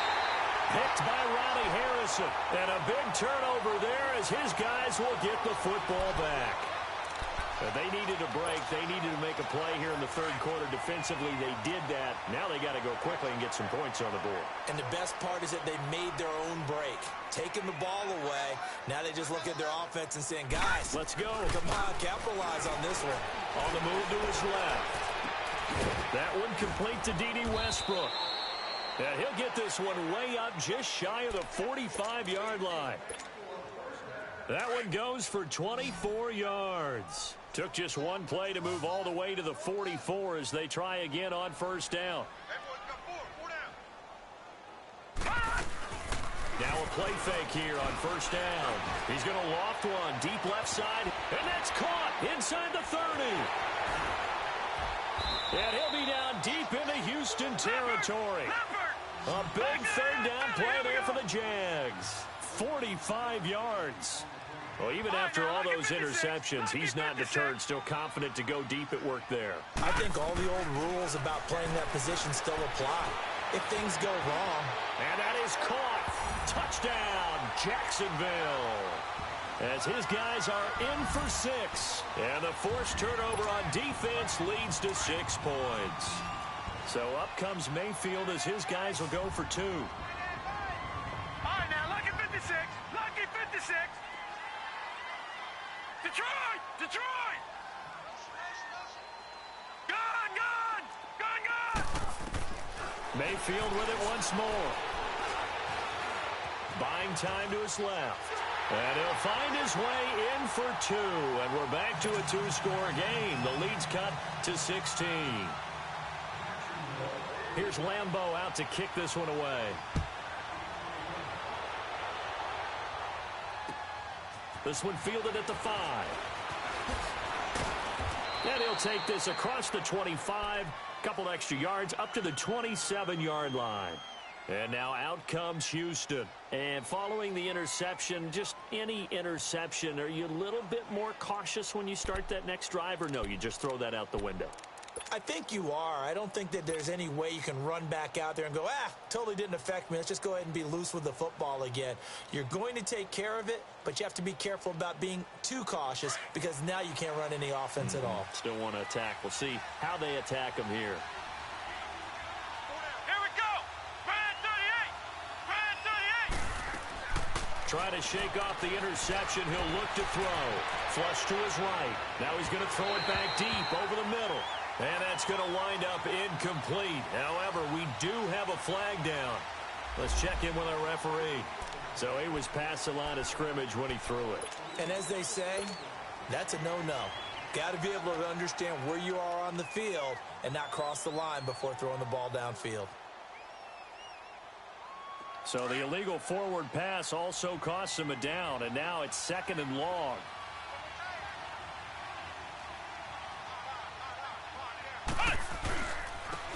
Picked by Ronnie Harrison. And a big turnover there as his guys will get the football back. They needed a break. They needed to make a play here in the third quarter. Defensively, they did that. Now they got to go quickly and get some points on the board. And the best part is that they made their own break. Taking the ball away. Now they just look at their offense and saying, guys, let's go. Come on, capitalize on this one. On the move to his left. That one complete to D.D. Westbrook. And he'll get this one way up just shy of the 45-yard line. That one goes for 24 yards. Took just one play to move all the way to the 44 as they try again on first down. Now a play fake here on first down. He's going to loft one deep left side, and that's caught inside the 30. And he'll be down deep into Houston territory. A big third down play there for the Jags. 45 yards. Well, even after all those interceptions, he's not deterred, still confident to go deep at work there. I think all the old rules about playing that position still apply. If things go wrong. And that is caught. Touchdown, Jacksonville. As his guys are in for 6. And the forced turnover on defense leads to 6 points. So up comes Mayfield as his guys will go for 2. All right, now, lucky 56. Lucky 56. Detroit! Detroit! Gun! Gun! Gun! Gun! Mayfield with it once more. Buying time to his left. And he'll find his way in for 2. And we're back to a 2-score game. The lead's cut to 16. Here's Lambeau out to kick this one away. This one fielded at the 5. And he'll take this across the 25. Couple extra yards up to the 27-yard line. And now out comes Houston. And following the interception, just any interception, are you a little bit more cautious when you start that next drive? Or no, you just throw that out the window? I think you are. I don't think that there's any way you can run back out there and go, totally didn't affect me. Let's just go ahead and be loose with the football again. You're going to take care of it, but you have to be careful about being too cautious because now you can't run any offense at all. Still want to attack. We'll see how they attack him here. Here we go. Brad 38. Brad 38. Try to shake off the interception. He'll look to throw. Flush to his right. Now he's going to throw it back deep over the middle. And that's going to wind up incomplete. However, we do have a flag down. Let's check in with our referee. So he was past the line of scrimmage when he threw it. And as they say, that's a no-no. Got to be able to understand where you are on the field and not cross the line before throwing the ball downfield. So the illegal forward pass also costs him a down, and now it's 2nd and long.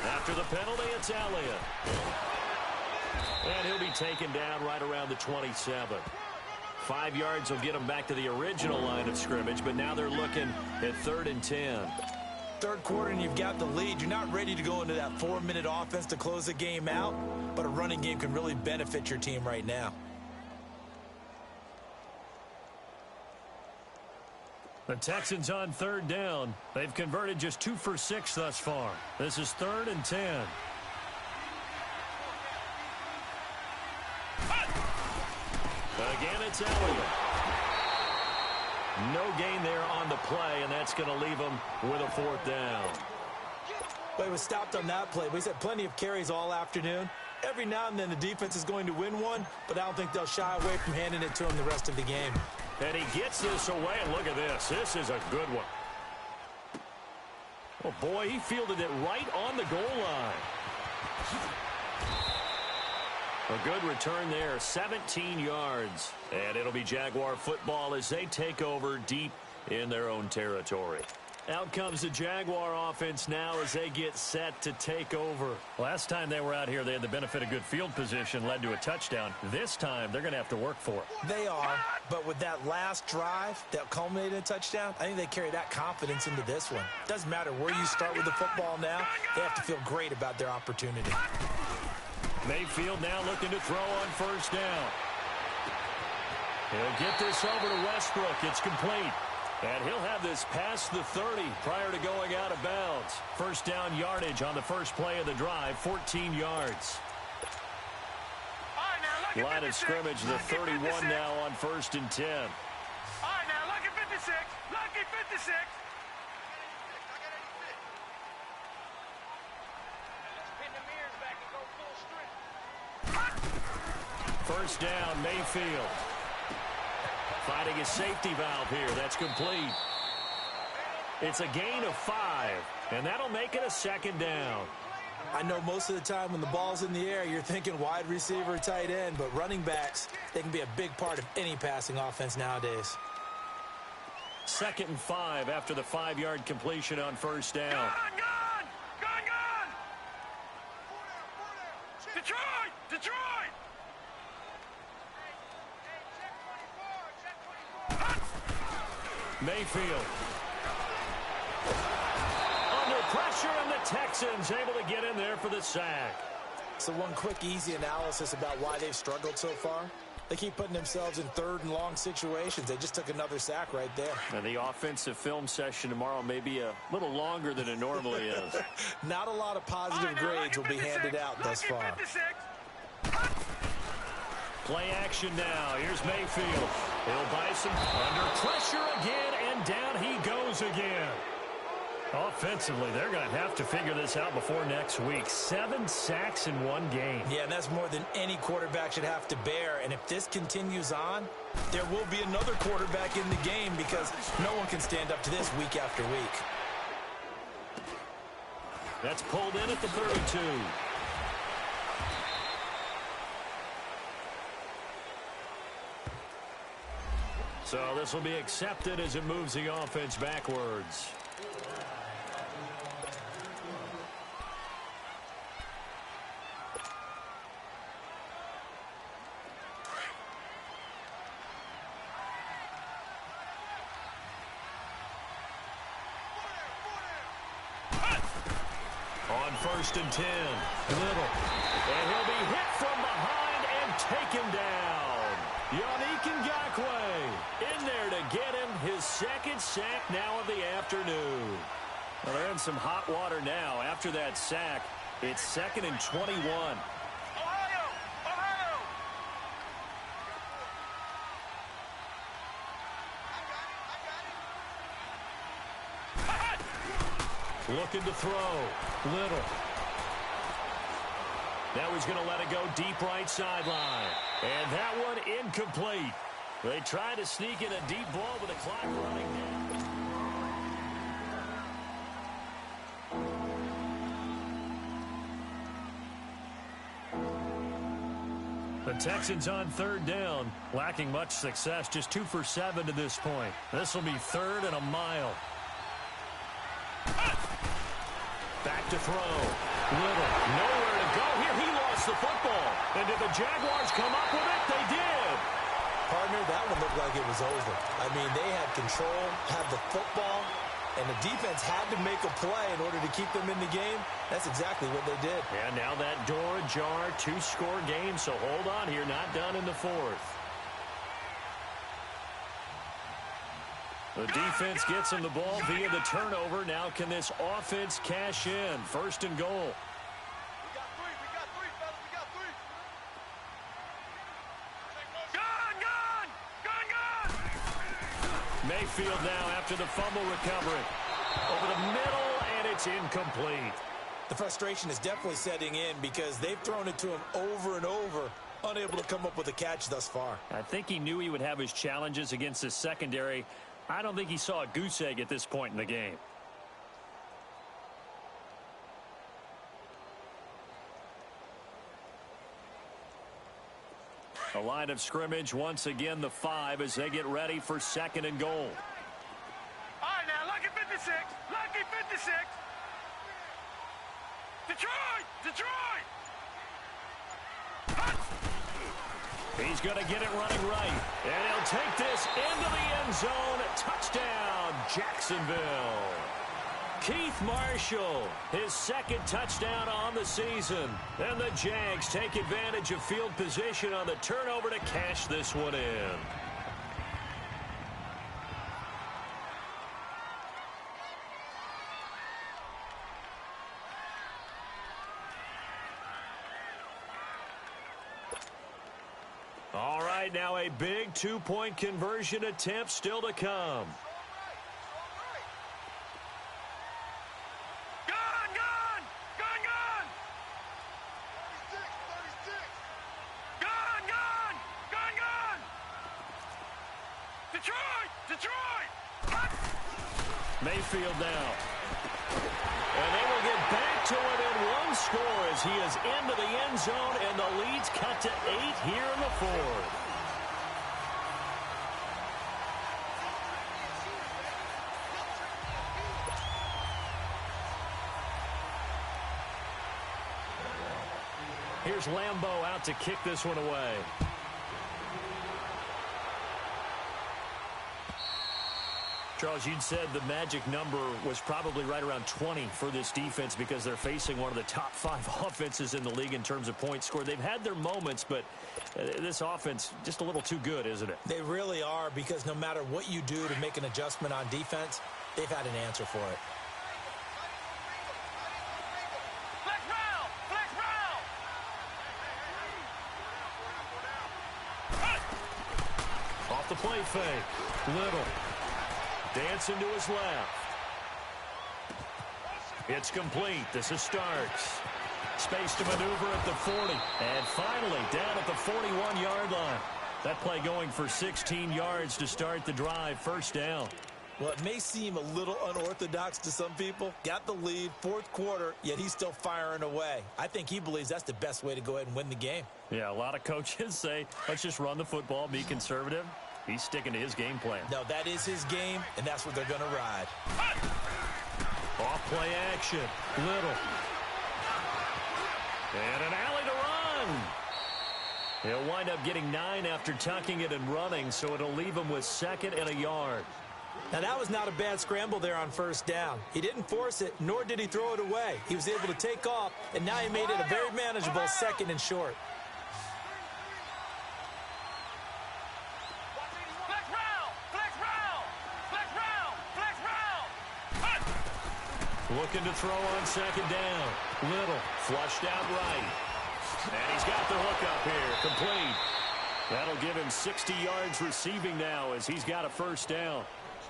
After the penalty, it's Elliott. And he'll be taken down right around the 27. 5 yards will get him back to the original line of scrimmage, but now they're looking at 3rd and 10. Third quarter and you've got the lead. You're not ready to go into that 4-minute offense to close the game out, but a running game can really benefit your team right now. The Texans on 3rd down. They've converted just 2 for 6 thus far. This is 3rd and 10. Again, it's Elliott. No gain there on the play, and that's going to leave him with a 4th down. Well, he was stopped on that play. He's had plenty of carries all afternoon. Every now and then the defense is going to win one, but I don't think they'll shy away from handing it to him the rest of the game. And he gets this away, and look at this. This is a good one. Oh, boy, he fielded it right on the goal line. A good return there, 17 yards. And it'll be Jaguar football as they take over deep in their own territory. Out comes the Jaguar offense now as they get set to take over. Last time they were out here, they had the benefit of good field position, led to a touchdown. This time, they're going to have to work for it. They are, but with that last drive that culminated in a touchdown, I think they carry that confidence into this one. Doesn't matter where you start with the football now, they have to feel great about their opportunity. Mayfield now looking to throw on 1st down. He'll get this over to Westbrook. It's complete. And he'll have this past the 30 prior to going out of bounds. 1st down yardage on the first play of the drive, 14 yards. Line of scrimmage, the 31 now on 1st and 10. All right, now, lucky 56. Lucky 56. First down, Mayfield. Finding his safety valve here. That's complete. It's a gain of 5, and that'll make it a 2nd down. I know most of the time when the ball's in the air, you're thinking wide receiver, tight end, but running backs, they can be a big part of any passing offense nowadays. 2nd and 5 after the 5-yard completion on 1st down. Gone! Detroit! Detroit! Mayfield. Under pressure, and the Texans able to get in there for the sack. So one quick, easy analysis about why they've struggled so far. They keep putting themselves in 3rd and long situations. They just took another sack right there. And the offensive film session tomorrow may be a little longer than it normally is. Not a lot of positive grades will be handed out thus far. Play action now. Here's Mayfield. He'll buy some under pressure again, and down he goes again. Offensively, they're going to have to figure this out before next week. 7 sacks in one game. Yeah, and that's more than any quarterback should have to bear. And if this continues on, there will be another quarterback in the game because no one can stand up to this week after week. That's pulled in at the 32. So this will be accepted as it moves the offense backwards. first and 10. Little. And he'll be hit from behind and taken down. Yannick Ngakoue in there to get him his second sack now of the afternoon. Well, they're in some hot water now. After that sack, it's 2nd and 21. Looking to throw. Little. Now he's going to let it go deep right sideline. And that one incomplete. They try to sneak in a deep ball with the clock running down. The Texans on 3rd down, lacking much success, just 2 for 7 to this point. This will be 3rd and a mile. Back to throw. Little. Nowhere to go here. He lost the football. And did the Jaguars come up with it? They did. Partner, that one looked like it was over. I mean, they had control, had the football, and the defense had to make a play in order to keep them in the game. That's exactly what they did. And now that door ajar, 2-score game, so hold on here. Not done in the 4th. The defense gets him the ball via the turnover. Now can this offense cash in? 1st and goal. We got three, fellas. We got 3. Gun! Mayfield now after the fumble recovery. Over the middle, and it's incomplete. The frustration is definitely setting in because they've thrown it to him over and over, unable to come up with a catch thus far. I think he knew he would have his challenges against his secondary. I don't think he saw a goose egg at this point in the game. A line of scrimmage, once again the 5 as they get ready for 2nd and goal. All right, now, lucky 56. Lucky 56. Detroit! Detroit! Hut! He's going to get it running right. And he'll take this into the end zone. Touchdown, Jacksonville. Keith Marshall, his 2nd touchdown on the season. And the Jags take advantage of field position on the turnover to cash this one in. All right, now a big 2-point conversion attempt still to come. Gun! Gun! Gun! Gun! 36. Gun! Gun! Gun! Gun! Detroit! Detroit! Hut! Mayfield now. And they will get back to within 1 score as he is into the end zone, and the lead's cut to 8 here in the 4th. Here's Lambeau out to kick this one away. Charles, you'd said the magic number was probably right around 20 for this defense because they're facing one of the top 5 offenses in the league in terms of points scored. They've had their moments, but this offense just a little too good, isn't it? They really are, because no matter what you do to make an adjustment on defense, they've had an answer for it. Flex round! Flex round! Off the play fake. Little. Dancing to his left. It's complete. This is Starks. Space to maneuver at the 40. And finally down at the 41-yard line. That play going for 16 yards to start the drive. 1st down. Well, it may seem a little unorthodox to some people. Got the lead, 4th quarter, yet he's still firing away. I think he believes that's the best way to go ahead and win the game. Yeah, a lot of coaches say, let's just run the football, be conservative. He's sticking to his game plan. No, that is his game, and that's what they're going to ride. Off play action. Little. And an alley to run. He'll wind up getting 9 after tucking it and running, so it'll leave him with 2nd and a yard. Now, that was not a bad scramble there on first down. He didn't force it, nor did he throw it away. He was able to take off, and now he made it a very manageable 2nd and short. Flex round! Flex round! Flex round! Flex round! Hut! Looking to throw on 2nd down. Little, flushed out right. And he's got the hook up here, complete. That'll give him 60 yards receiving now as he's got a first down.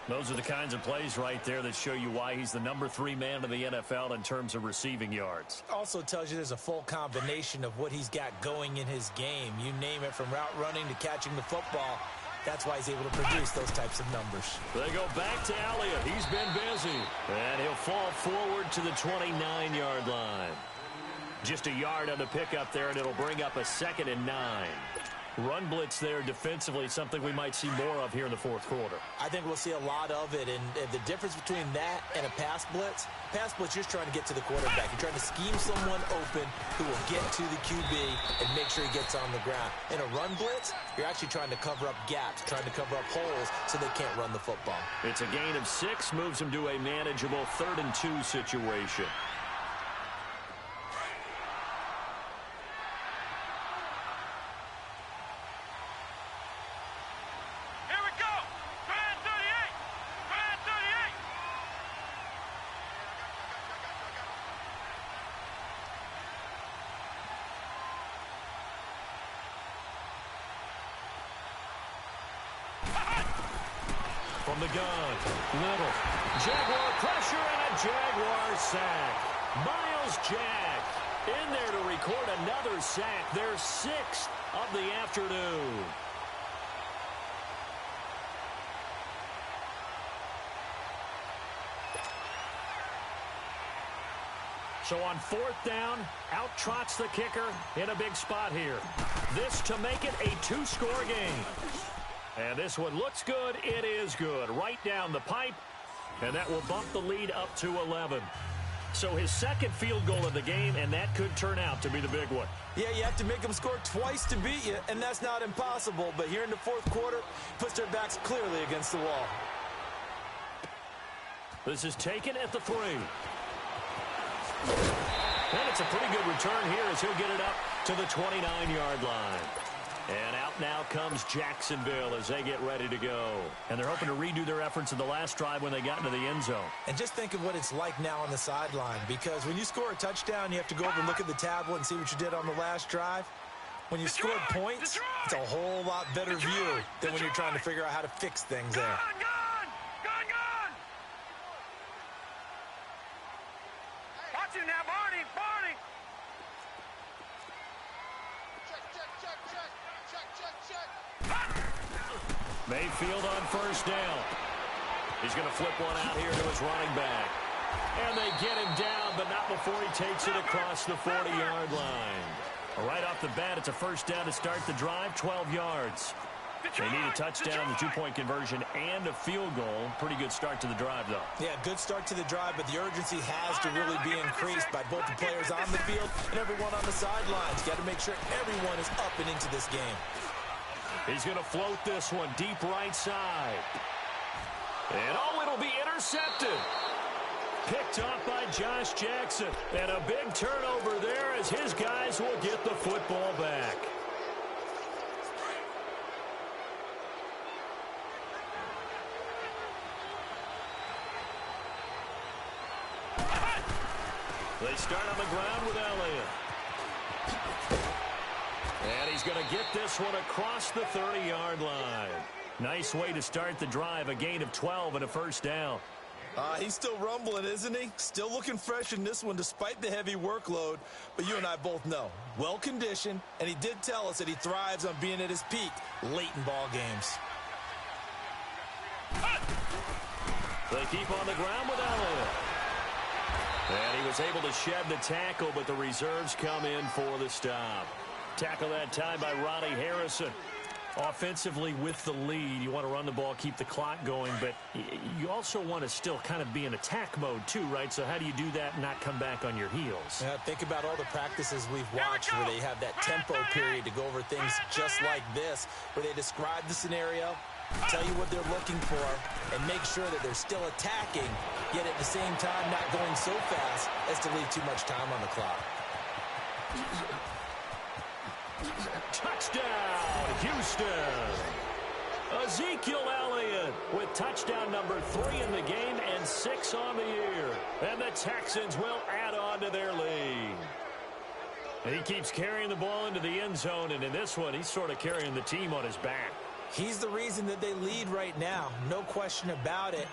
Those are the kinds of plays right there that show you why he's the number 3 man in the NFL in terms of receiving yards. Also tells you there's a full combination of what he's got going in his game. You name it, from route running to catching the football. That's why he's able to produce those types of numbers. They go back to Elliott. He's been busy. And he'll fall forward to the 29-yard line. Just a yard on the pickup there, and it'll bring up a 2nd and 9. Run blitz there defensively, something we might see more of here in the 4th quarter. I think we'll see a lot of it, and the difference between that and a pass blitz, you're just trying to get to the quarterback. You're trying to scheme someone open who will get to the QB and make sure he gets on the ground. In a run blitz, you're actually trying to cover up gaps, trying to cover up holes so they can't run the football. It's a gain of 6, moves him to a manageable 3rd and 2 situation. From the gun, Little. Jaguar pressure and a Jaguar sack. Miles Jack in there to record another sack. Their 6th of the afternoon. So on 4th down, out trots the kicker in a big spot here. This to make it a 2-score game. And this one looks good. It is good. Right down the pipe. And that will bump the lead up to 11. So his 2nd field goal of the game, and that could turn out to be the big one. Yeah, you have to make them score twice to beat you, and that's not impossible. But here in the 4th quarter, puts their backs clearly against the wall. This is taken at the 3. And it's a pretty good return here as he'll get it up to the 29-yard line. And out now comes Jacksonville as they get ready to go. And they're hoping to redo their efforts in the last drive when they got into the end zone. And just think of what it's like now on the sideline, because when you score a touchdown, you have to go over and look at the tablet and see what you did on the last drive. When you scored points, it's a whole lot better view than when you're trying to figure out how to fix things there. Gun! Watch him now, Barney! Mayfield on 1st down. He's going to flip one out here to his running back. And they get him down, but not before he takes it across the 40-yard line. Right off the bat, it's a 1st down to start the drive, 12 yards. They need a touchdown, the 2-point conversion, and a field goal. Pretty good start to the drive, though. Yeah, good start to the drive, but the urgency has to really be increased by both the players on the field and everyone on the sidelines. Got to make sure everyone is up and into this game. He's going to float this one deep right side. And it'll be intercepted. Picked off by Josh Jackson. And a big turnover there as his guys will get the football back. They start on the ground with Elliott. And he's going to get this one across the 30-yard line. Nice way to start the drive, a gain of 12 and a 1st down. He's still rumbling, isn't he? Still looking fresh in this one despite the heavy workload. But you and I both know, well-conditioned, and he did tell us that he thrives on being at his peak late in ball games. They keep on the ground with Elliott. And he was able to shed the tackle, but the reserves come in for the stop. Tackle that time by Ronnie Harrison. Offensively with the lead, you want to run the ball, keep the clock going, but you also want to still kind of be in attack mode too, right? So how do you do that and not come back on your heels? Yeah, think about all the practices we've watched where they have that tempo period to go over things just like this, where they describe the scenario, tell you what they're looking for, and make sure that they're still attacking, yet at the same time not going so fast as to leave too much time on the clock. Touchdown, Houston. Ezekiel Elliott with touchdown number 3 in the game and 6 on the year. And the Texans will add on to their lead. He keeps carrying the ball into the end zone, and in this one, he's sort of carrying the team on his back. He's the reason that they lead right now. No question about it.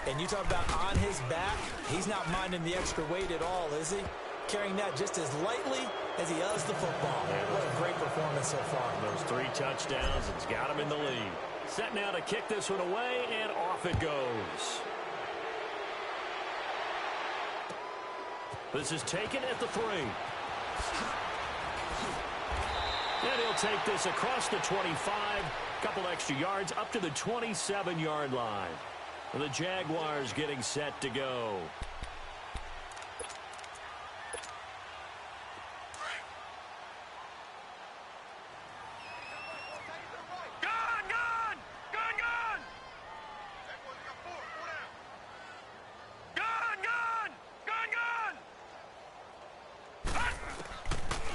And you talk about on his back, he's not minding the extra weight at all, is he? Carrying that just as lightly as he does the football. What a great performance so far. Those 3 touchdowns, it's got him in the lead. Set now to kick this one away, and off it goes. This is taken at the 3. And he'll take this across the 25. Couple extra yards up to the 27-yard line. The Jaguars getting set to go.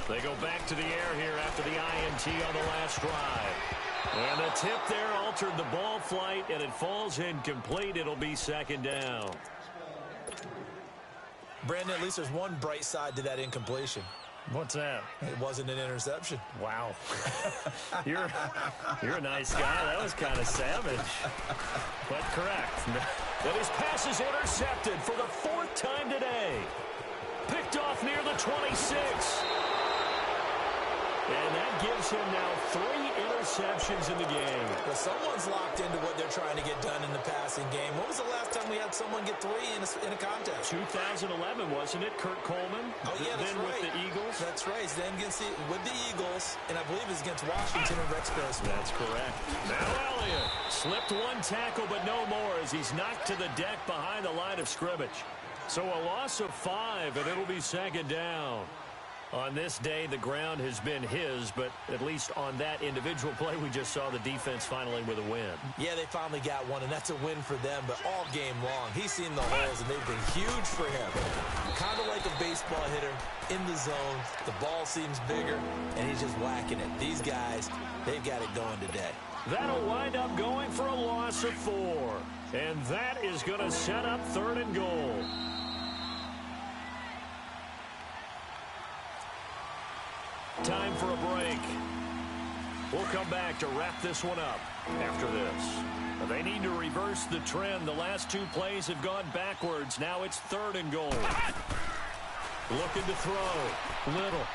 They go back to the air here after the INT on the last drive. And the tip there altered the ball flight, and it falls incomplete. It'll be second down. Brandon, at least there's one bright side to that incompletion. What's that? It wasn't an interception. Wow. You're a nice guy. That was kind of savage. But correct. And his pass is intercepted for the 4th time today. Picked off near the 26. And that gives him now 3 interceptions in the game. Well, someone's locked into what they're trying to get done in the passing game. When was the last time we had someone get 3 in a contest? 2011, wasn't it? Kurt Coleman? Oh, yeah, that's then right. With the Eagles? That's right. Then with the Eagles, and I believe it's against Washington and Rex Grossman. That's correct. Now Elliott slipped 1 tackle, but no more as he's knocked to the deck behind the line of scrimmage. So a loss of 5, and it'll be second down. On this day, the ground has been his, but at least on that individual play, we just saw the defense finally with a win. Yeah, they finally got one, and that's a win for them, but all game long, he's seen the holes, and they've been huge for him. Kind of like a baseball hitter in the zone. The ball seems bigger, and he's just whacking it. These guys, they've got it going today. That'll wind up going for a loss of 4, and that is going to set up 3rd and goal. Time for a break. We'll come back to wrap this one up after this. They need to reverse the trend. The last 2 plays have gone backwards. Now it's 3rd and goal. Looking to throw. Little.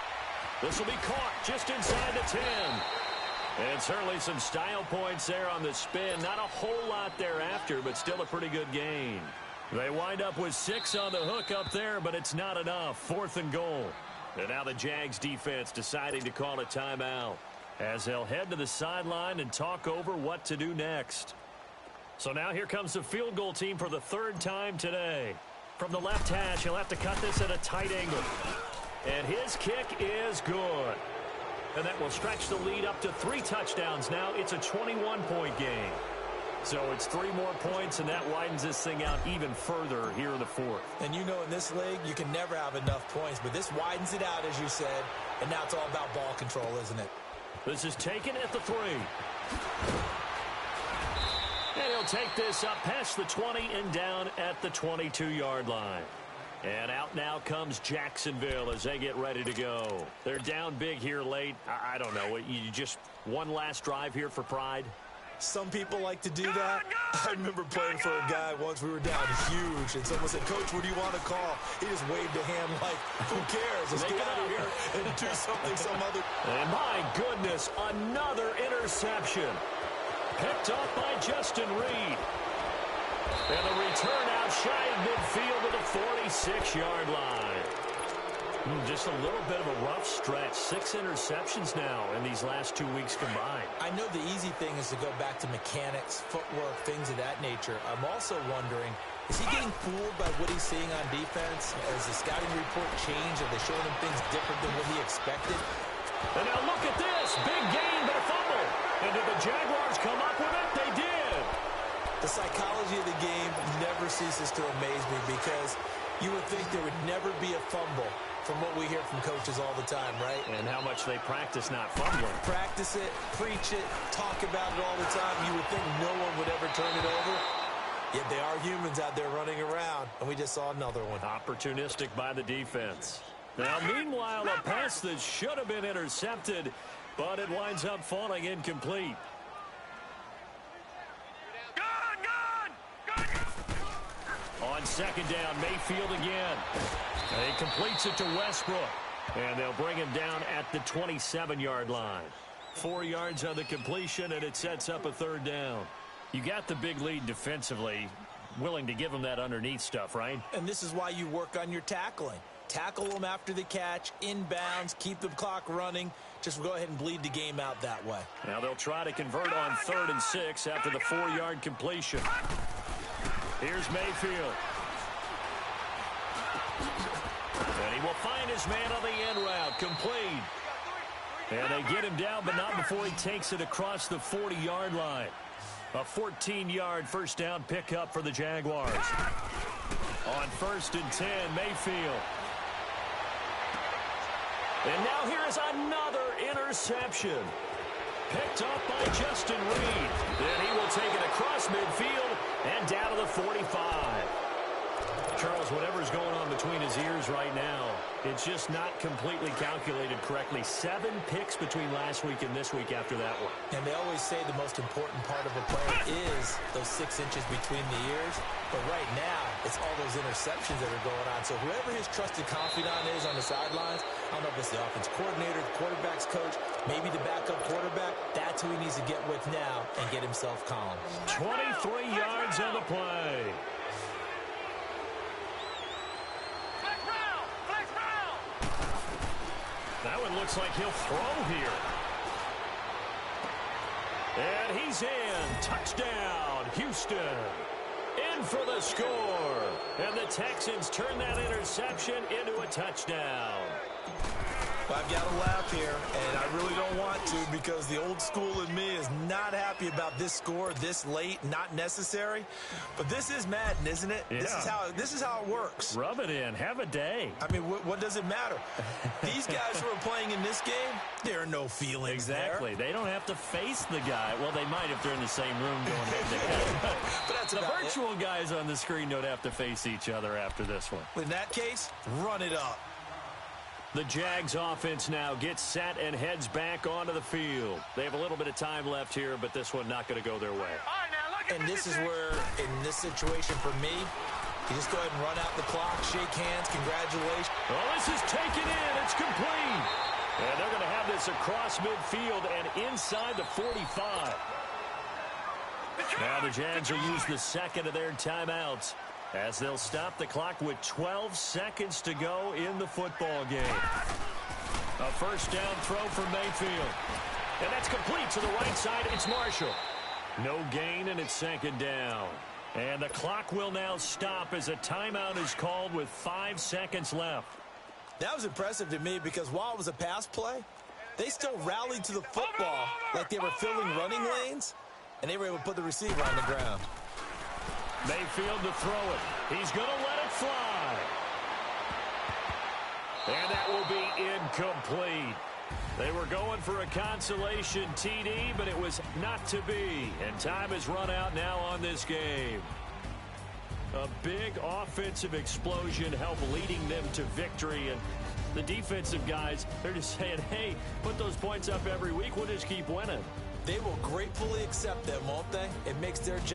This will be caught just inside the 10. And certainly some style points there on the spin. Not a whole lot thereafter, but still a pretty good gain. They wind up with 6 on the hook up there, but it's not enough. 4th and goal. And now the Jags defense deciding to call a timeout as they'll head to the sideline and talk over what to do next. So now here comes the field goal team for the 3rd time today. From the left hash, he'll have to cut this at a tight angle. And his kick is good. And that will stretch the lead up to 3 touchdowns now. It's a 21-point game. So it's 3 more points, and that widens this thing out even further here in the 4th. And you know in this league, you can never have enough points, but this widens it out, as you said, and now it's all about ball control, isn't it? This is taken at the 3. And he'll take this up past the 20 and down at the 22-yard line. And out now comes Jacksonville as they get ready to go. They're down big here late. I don't know. You just one last drive here for pride? Some people like to do that. I remember playing for a guy once. We were down huge, and someone said, "Coach, what do you want to call?" He just waved a hand like, "Who cares? Let's get out of here and do something some other." And my goodness, another interception. Picked off by Justin Reed. And the return out shy of midfield to the 46-yard line. Just a little bit of a rough stretch. 6 interceptions now in these last 2 weeks combined. I know the easy thing is to go back to mechanics, footwork, things of that nature. I'm also wondering, is he getting fooled by what he's seeing on defense? Has the scouting report changed? Are they showing him things different than what he expected? And now look at this. Big gain, but a fumble. And did the Jaguars come up with it? They did. The psychology of the game never ceases to amaze me because you would think there would never be a fumble from what we hear from coaches all the time, right? And how much they practice not fumbling. Practice it, preach it, talk about it all the time. You would think no one would ever turn it over. Yet they are humans out there running around, and we just saw another one. Opportunistic by the defense. Now, meanwhile, a pass that should have been intercepted, but it winds up falling incomplete. On second down, Mayfield again. He completes it to Westbrook. And they'll bring him down at the 27-yard line. 4 yards on the completion, and it sets up a third down. You got the big lead defensively. Willing to give him that underneath stuff, right? And this is why you work on your tackling. Tackle them after the catch, inbounds, keep the clock running. Just go ahead and bleed the game out that way. Now they'll try to convert on 3rd and 6 after the 4-yard completion. Here's Mayfield. And he will find his man on the end route, complete. And they get him down, but not before he takes it across the 40-yard line. A 14-yard first down pickup for the Jaguars. On 1st and 10, Mayfield. And now here is another interception. Picked up by Justin Reed. Then he will take it across midfield and down to the 45. Charles, whatever's going on between his ears right now, it's just not completely calculated correctly. 7 picks between last week and this week after that one. And they always say the most important part of a player is those 6 inches between the ears. But right now, it's all those interceptions that are going on. So whoever his trusted confidant is on the sidelines, I don't know if it's the offense coordinator, the quarterback's coach, maybe the backup quarterback, that's who he needs to get with now and get himself calm. 23 yards on the play. That one looks like he'll throw here. And he's in. Touchdown, Houston. In for the score. And the Texans turn that interception into a touchdown. I've got to laugh here, and I really don't want to because the old school in me is not happy about this score this late, not necessary. But this is Madden, isn't it? Yeah. This is how it works. Rub it in. Have a day. I mean, what does it matter? These guys who are playing in this game, there are no feelings Exactly. there. They don't have to face the guy. Well, they might if they're in the same room going head-to-head. But that's the virtual guys on the screen don't have to face each other after this one. In that case, run it up. The Jags offense now gets set and heads back onto the field. They have a little bit of time left here, but this one not going to go their way. And this is where, in this situation for me, you just go ahead and run out the clock, shake hands, congratulations. Well, this is taken in. It's complete. And they're going to have this across midfield and inside the 45. Now the Jags will use the second of their timeouts as they'll stop the clock with 12 seconds to go in the football game. A first down throw for Mayfield. And that's complete to the right side. It's Marshall. No gain, and it's second down. And the clock will now stop as a timeout is called with 5 seconds left. That was impressive to me because while it was a pass play, they still rallied to the football like they were filling running lanes, and they were able to put the receiver on the ground. Mayfield to throw it. He's going to let it fly. And that will be incomplete. They were going for a consolation TD, but it was not to be. And time has run out now on this game. A big offensive explosion helped leading them to victory. And the defensive guys, they're just saying, hey, put those points up every week. We'll just keep winning. They will gratefully accept them, won't they? It makes their job.